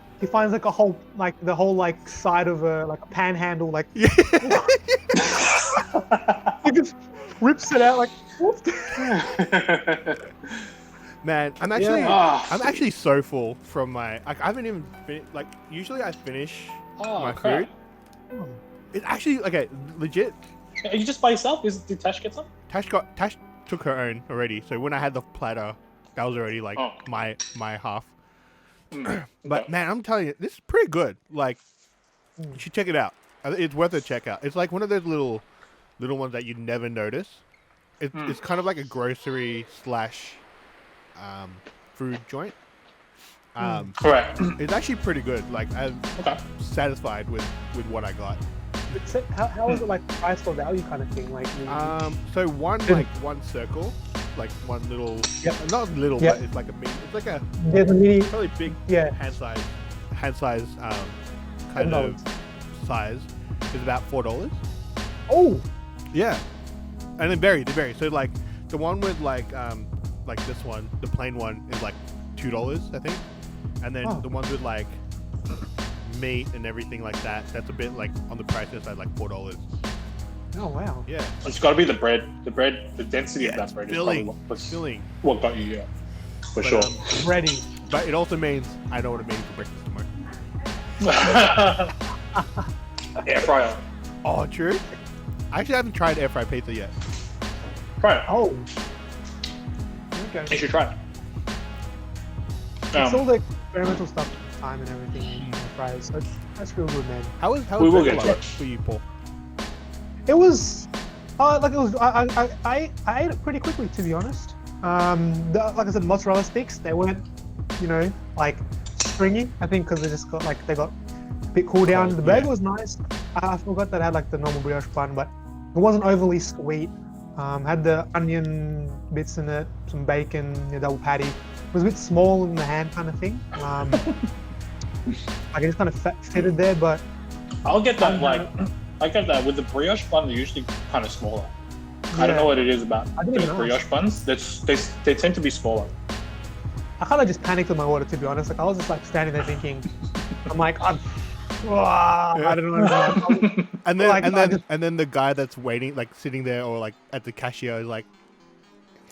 a whole the whole side of a panhandle Yeah. he just rips it out whoop. Man, I'm actually so full from my. I haven't even usually I finish my food. It's actually okay, legit. Are you just by yourself? Did Tash get some? Tash took her own already. So when I had the platter, that was already my half. But man, I'm telling you, this is pretty good. Like, you should check it out. It's worth a check out. It's like one of those little ones that you'd never notice. It's kind of like a grocery / food joint. Correct. It's actually pretty good. Like, I'm satisfied with what I got. How is it price for value kind of thing? So one circle, like one little, not little, but it's like a mini. It's like a really big hand size kind of size is about $4. Oh, yeah, and they vary. So like the one with like this one, the plain one is like $2, I think, and then the ones with like meat and everything like that's a bit on the pricier side, like $4. Oh wow. Yeah. It's got to be the bread. The density of that bread is filling. probably what got you, for sure. Ready. But it also means I know what it means for breakfast tomorrow. Air fryer. Oh, true. I actually haven't tried air fry pizza yet. Try it. Oh. Okay. You should try it. It's all the experimental stuff, time and everything, and fries. So that's real good, man. How was We will get to it it. for you, Paul? It was, I ate it pretty quickly, to be honest. Like I said, mozzarella sticks, they weren't, stringy. I think because they just got they got a bit cool down. The burger was nice. I forgot that it had the normal brioche bun, but it wasn't overly sweet. Had the onion bits in it, some bacon, double patty. It was a bit small in the hand kind of thing. It just kind of fitted there, but I'll get that. I get that with the brioche bun. They're usually kind of smaller. I don't know what it is about those brioche buns. They tend to be smaller. I kind of just panicked with my order, to be honest. I was just standing there thinking, I don't know. And then the guy that's waiting, sitting there or at the cashier is like,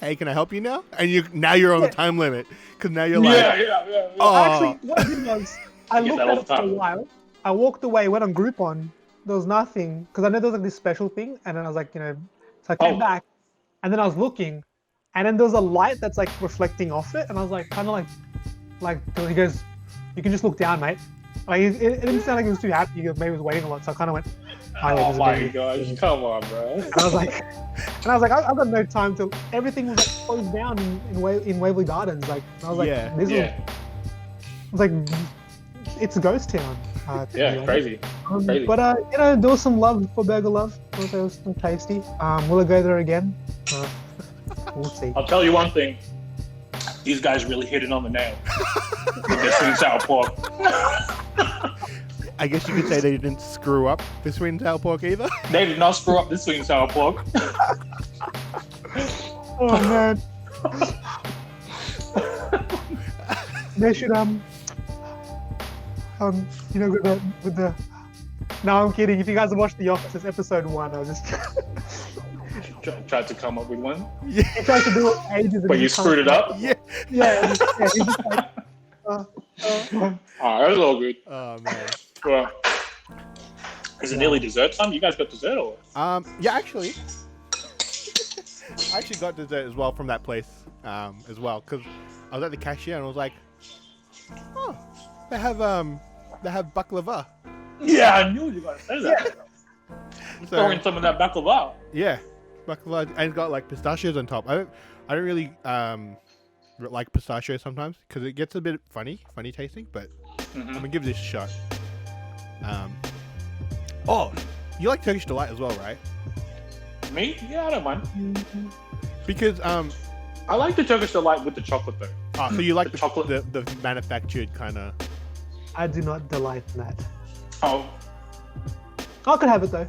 "Hey, can I help you now?" And you're on the time limit because now you're yeah. Oh. Actually, what I did was I looked at it for a while. I walked away, went on Groupon. There was nothing because I know there was this special thing, and then I was so I came back, and then I was looking, and then there was a light that's reflecting off it, and I was he goes, "You can just look down, mate." It didn't sound like he was too happy. Maybe he was waiting a lot, so I kind of went, "Oh my gosh, come on, bro!" And I was like, I've got no time till everything was closed down in Waverley Gardens. I was like, it's a ghost town. Crazy. But there was some love for Burger Love. It was still tasty. Will I go there again? We'll see. I'll tell you one thing. These guys really hit it on the nail with their sweet and sour pork. I guess you could say they didn't screw up the sweet and sour pork either. They did not screw up this sweet and sour pork. Oh man. They should with the. No, I'm kidding. If you guys have watched The Office, episode 1, I was just tried to come up with one. Yeah. I tried to do it ages ago. But you screwed it up? Yeah. Yeah. It's just Alright, that's all good. Oh man. Well, is it nearly dessert time? You guys got dessert or? Yeah, actually. I actually got dessert as well from that place as well because I was at the cashier and I was like, "Oh, they have baklava." Yeah, I knew you were gonna say that. So, Throwing some of that baklava. Yeah, baklava, and it's got pistachios on top. I don't really like pistachios sometimes because it gets a bit funny tasting. But I'm gonna give this a shot. Oh, you like Turkish Delight as well, right? Me? Yeah, I don't mind. Because I like the Turkish Delight with the chocolate though. so you like The chocolate. the manufactured kind of. I do not delight in that. Oh. I could have it though.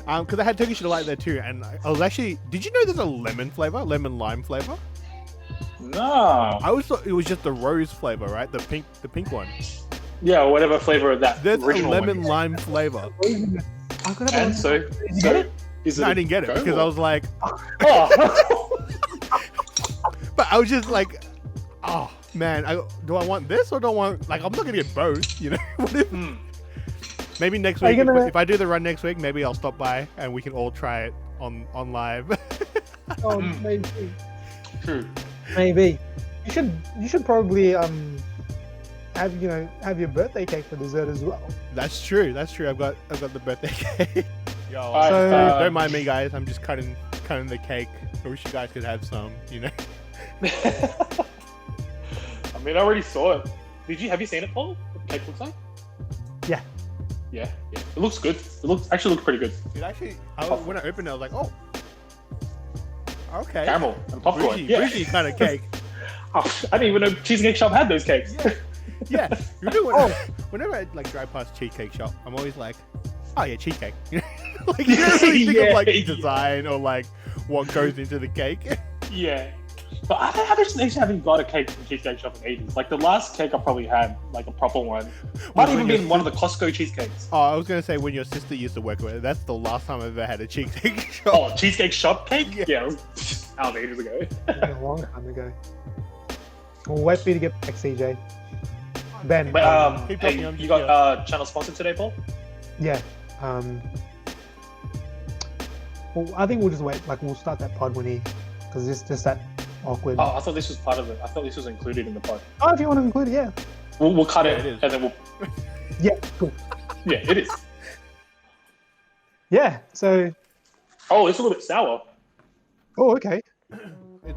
Because I had Turkish Delight there too, and I was actually. Did you know there's a lemon flavor, lemon lime flavor? No. I always thought it was just the rose flavor, right? The pink one. Yeah, whatever flavor of that There's a original lemon one. lime flavor. I could have And it. so Did you get it? is No, it I didn't get it go because or- I was like, Oh. but I was just like, oh man, do I want this or do I want like I'm not gonna get both, you know? What if, Hmm. maybe next Are week you gonna- if I do the run next week, maybe I'll stop by and we can all try it on live. Oh, Mm. maybe. True. Maybe. You should probably have your birthday cake for dessert as well. That's true. I've got the birthday cake. Yo, Alright, So- don't mind me, guys. I'm just cutting the cake. I wish you guys could have some. You know. I mean, I already saw it. Have you seen it, Paul? What the cake looks like? Yeah. Yeah. It looks good. It actually looks pretty good. It actually, when I opened it, I was like, oh, okay. Caramel and popcorn. Bougie, Yeah. bougie kind of cake. Oh, I didn't even know Cheesecake Shop had those cakes. Yeah. You know, whenever I like drive past Cheesecake Shop, I'm always like, oh yeah, cheesecake. Like you don't really think of like Yeah. design or like what goes into the cake. Yeah. But I actually haven't got a cake from Cheesecake Shop in ages. Like the last cake I probably had, like a proper one, might when even your been one of the Costco cheesecakes. Oh, I was gonna say when your sister used to work with it. That's the last time I've ever had a Cheesecake Shop. Oh, Cheesecake Shop cake? Yeah. Yeah, it was out ages ago. A long time ago. We'll wait for you to get back, CJ. Ben. But Keep hey, talking, I'm you just- got channel sponsor today, Paul? Yeah. Well, I think we'll just wait. Like we'll start that pod when he, because it's just that awkward. Oh, I thought this was part of it. I thought this was included in the pod. Oh, if you want to include it, yeah. We'll cut Yeah, it, it is. and then we'll. Yeah. Cool. Yeah, it is. Yeah. So. Oh, it's a little bit sour. Oh, okay.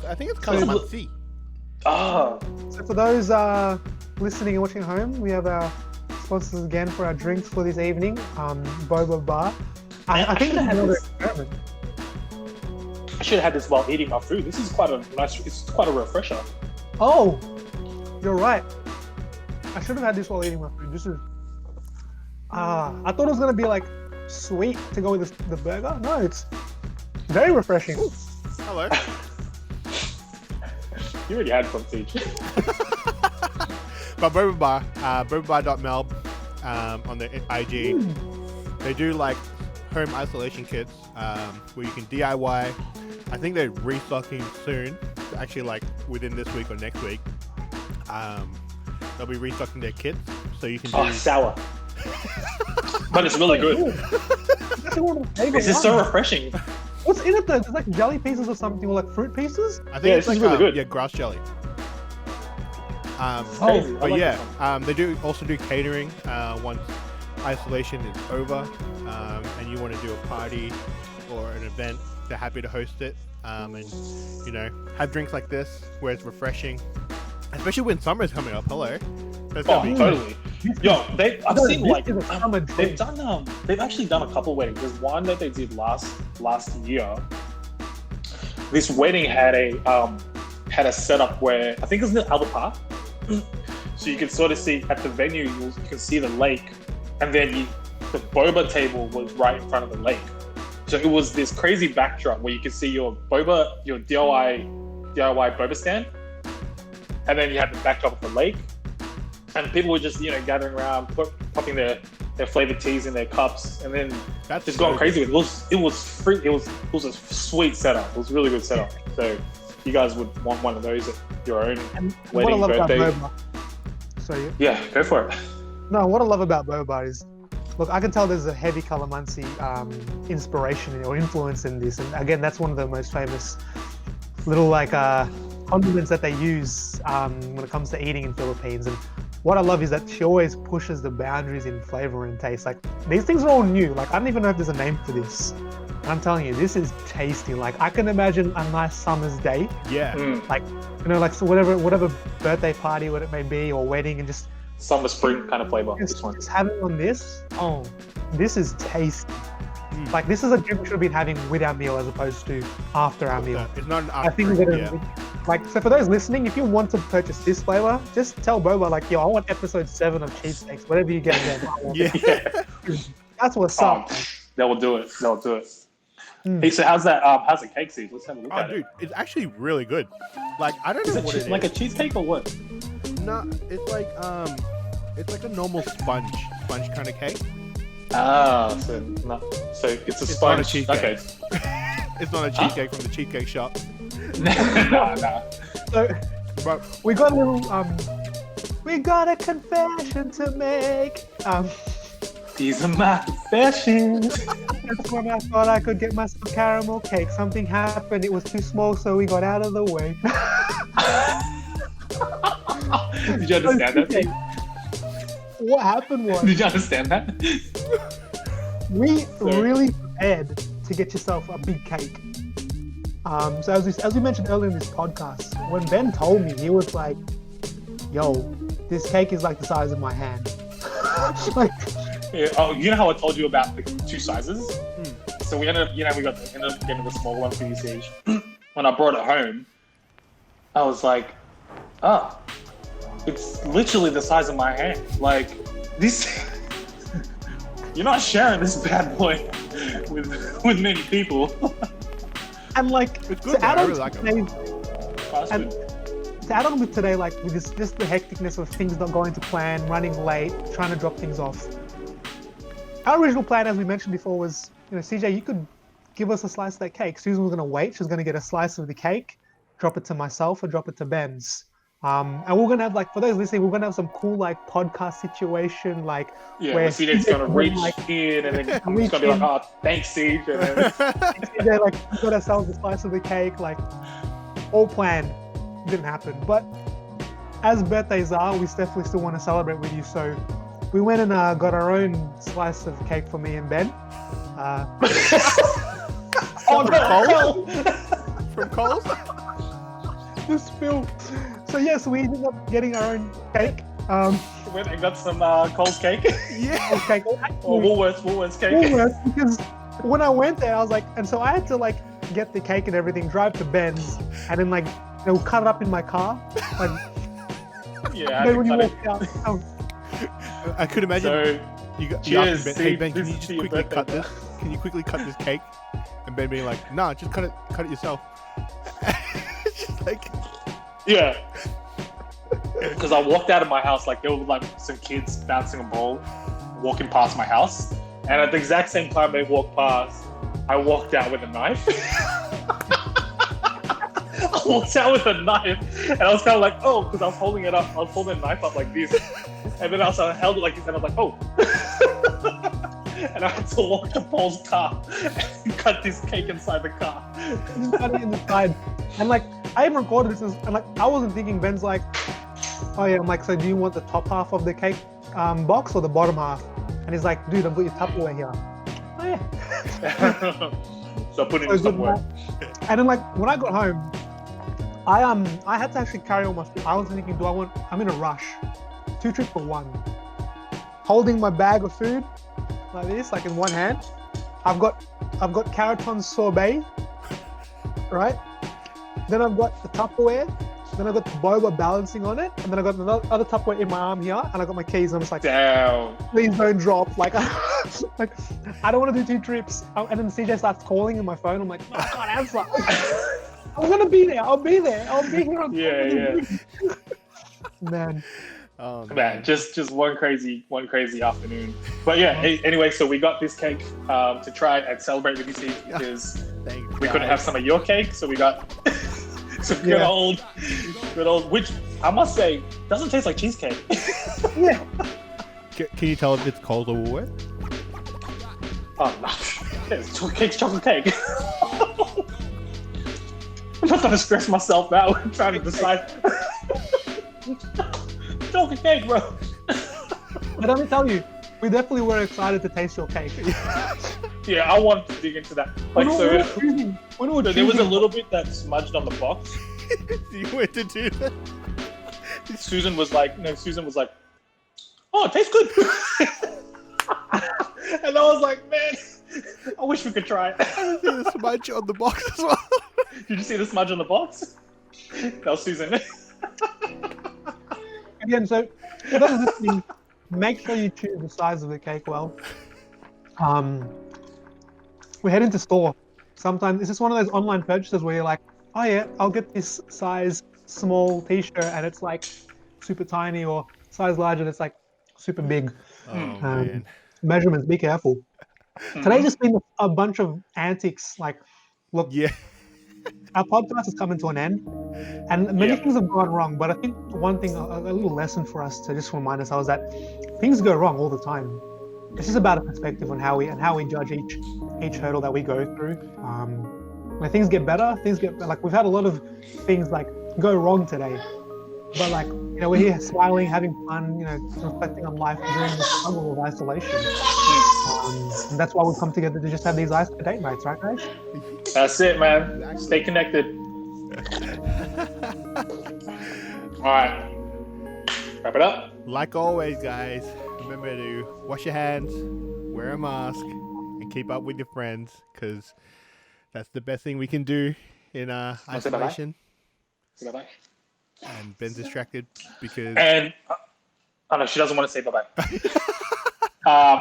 I think it's So- calamansi. Ah, So for those listening and watching at home, we have our sponsors again for our drinks for this evening. Boba Bar. I think I it's had another this. experiment. I should have had this while eating our food. This is quite a nice. It's quite a refresher. Oh, you're right. I should have had this while eating my food. This is. I thought it was gonna be like sweet to go with the burger. No, it's very refreshing. Hello. You already had some, Siege. But Boba Bar, bobabar.mel on the IG. They do like home isolation kits where you can DIY. I think they're restocking soon, actually like within this week or next week. They'll be restocking their kits, so you can do. Oh, sour. But it's really good. That's one of my favorite This is so ones. refreshing. What's in it though? There's like jelly pieces or something, or like fruit pieces. I think Yeah, it's this is like really good. yeah, grass jelly. Crazy. I But like yeah, this one. they do also do catering once isolation is over, and you want to do a party or an event. They're happy to host it, and you know have drinks like this where it's refreshing, especially when summer is coming up. Hello, that's Oh, gonna be totally. Yo, I've No, seen this like is a summer they've drink. done they've actually done a couple weddings. There's one that they did last year. This wedding had a setup where I think it was in Albert Park. So you can sort of see at the venue, you can see the lake, and then the boba table was right in front of the lake. So it was this crazy backdrop where you could see your DIY boba stand, and then you had the backdrop of the lake, and people were just gathering around, popping their flavored teas in their cups, and then that's just so going crazy good. with it. It was free. It was a sweet setup. It was a really good setup. So you guys would want one of those at your own And what I wedding, love birthday. about boba. So Yeah, go for it. no, what I love about boba is, look, I can tell there's a heavy calamansi inspiration or influence in this, and again, that's one of the most famous little like condiments that they use when it comes to eating in Philippines. And what I love is that she always pushes the boundaries in flavor and taste. Like these things are all new. Like I don't even know if there's a name for this. And I'm telling you, this is tasty. Like I can imagine a nice summer's day, Yeah, Mm. like so whatever birthday party, what it may be, or wedding, and just summer spring kind of flavor. This one. Just having on this. Oh, this is tasty. Like this is a drink we should have been having with our meal as opposed to after our meal. It's not an I think we're gonna like. So for those listening, if you want to purchase this flavor, just tell Boba like, yo, I want episode 7 of Cheapsteaks. Whatever you get then. I want it. Yeah. That's what's up. That will do it. That'll do it. Hey, so how's that? How's the cake seed? Let's have a look at dude, it. it's actually really good. Like I don't know what it is. Like a cheesecake or what? No, it's like a normal sponge kind of cake. Ah, so it's a sponge. Not a cheesecake. Okay. It's not a cheesecake from the cheesecake shop. Nah. So But we got a little we got a confession to make. These are my confessions. That's when I thought I could get myself caramel cake. Something happened. It was too small, so we got out of the way. Did you understand that? Steve? What happened was Did you understand that? we really prepared to get yourself a big cake. So as we mentioned earlier in this podcast, when Ben told me, he was like, "Yo, this cake is like the size of my hand." Like, Yeah, oh, you know how I told you about the 2 sizes? So we ended up getting the small one for usage. When I brought it home, I was like, "Oh, it's literally the size of my hand. Like this, you're not sharing this bad boy with many people." and like it's good. I really like it. To add on with today, like with this, just the hecticness of things not going to plan, running late, trying to drop things off. Our original plan, as we mentioned before, was, CJ, you could give us a slice of that cake. Susan was going to wait. She was going to get a slice of the cake, drop it to myself, or drop it to Ben's. And we're going to have, like, for those listening, we're going to have some cool, like, podcast situation, like, where CJ's going to reach in and then he's going to be like, "Oh, thanks, CJ." And then CJ, like, we got ourselves a slice of the cake, like, all planned. Didn't happen. But as birthdays are, we definitely still want to celebrate with you. So we went and got our own slice of cake for me and Ben. From Coles? The spill. So yes, we ended up getting our own cake. we went and got some Coles cake. Yeah. Okay. Or Woolworths cake. Woolworths, because when I went there, I was like, and so I had to like get the cake and everything, drive to Ben's, and then like cut it up in my car. Like, Yeah. then when you walk out, I could imagine. So, you cheers, Ben, see, hey Ben, can this you is just for your quickly birthday, cut bro. this? Can you quickly cut this cake? And Ben being like, "Nah, just cut it yourself." Just like, yeah. Because I walked out of my house, like there were like some kids bouncing a ball, walking past my house, and at the exact same time they walked past, I walked out with a knife. I walked out with a knife, and I was kind of like, "Oh," because I was holding it up. I was holding the knife up like this, and then I held it like this, and I was like, "Oh." And I had to walk to Paul's car and cut this cake inside the car. just cut it in the side. And like, I even recorded this, and like, I wasn't thinking. Ben's like, "Oh yeah," I'm like, "So do you want the top half of the cake box or the bottom half?" And he's like, "Dude, I've got your Tupperware here." Oh yeah. So I put it in somewhere. And then like, when I got home, I had to actually carry all my food. I was thinking, I'm in a rush. 2 trips for 1. Holding my bag of food like this, like in one hand. I've got Caraton sorbet, right? Then I've got the Tupperware. Then I've got the boba balancing on it. And then I've got the other Tupperware in my arm here. And I got my keys. And I'm just like, Damn. please don't drop. Like, like I don't want to do 2 trips. And then CJ starts calling in my phone. I'm like, no, I can't answer. I'm going to be there. I'll be there. I'll be here. Yeah. Man. oh, Man, just one crazy afternoon. But yeah, anyway, so we got this cake to try and celebrate with you, Steve, because we couldn't have some of your cake, so we got some good old, which I must say doesn't taste like cheesecake. Yeah. Can you tell if it's Coles or Woolworth? Oh no, it's chocolate cake. I'm not gonna stress myself out trying to decide. Chocolate cake, bro. But let me tell you, we definitely were excited to taste your cake. Yeah, I wanted to dig into that. Like, so there was a little bit that smudged on the box. You went to do that? Susan was like, oh, it tastes good. And I was like, man, I wish we could try it. I see the smudge on the box as well. Did you see the smudge on the box? That was Susan. Again, so for those listening, make sure you choose the size of the cake well. We head into store. Sometimes it's just one of those online purchases where you're like, oh yeah, I'll get this size small t-shirt and it's like super tiny, or size large and it's like super big. Oh, man. Measurements, be careful. Today's just been a bunch of antics. Like, look, Yeah. our podcast is coming to an end, and many things have gone wrong. But I think one thing, a little lesson for us to just remind ourselves that things go wrong all the time. It's just about a perspective on how we judge each hurdle that we go through. When things get better, like we've had a lot of things like go wrong today, but like we're here smiling, having fun, reflecting on life during the struggle of isolation. And that's why we've come together to just have these date nights, right, guys? That's it, man. Stay connected. All right. Wrap it up. Like always, guys, remember to wash your hands, wear a mask, and keep up with your friends, because that's the best thing we can do in isolation. Say bye-bye. And Ben's distracted because... And, oh no, she doesn't want to say bye-bye.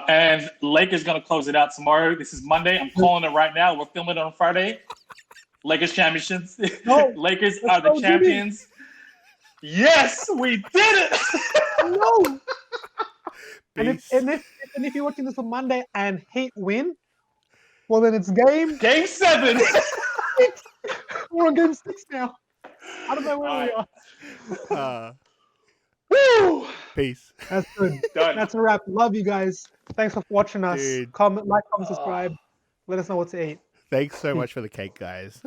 And Lakers going to close it out tomorrow. This is Monday. I'm calling it right now. We're filming it on Friday. Lakers championships. No, Lakers are the champions. Yes, we did it. No. Peace. And if you're watching this on Monday and Heat win, well then it's game 7. We're on game 6 now. I don't know where we are. Woo! Peace. That's good. Done. That's a wrap. Love you guys. Thanks for watching us. Dude. Comment, subscribe. Let us know what to eat. Thanks so much for the cake, guys.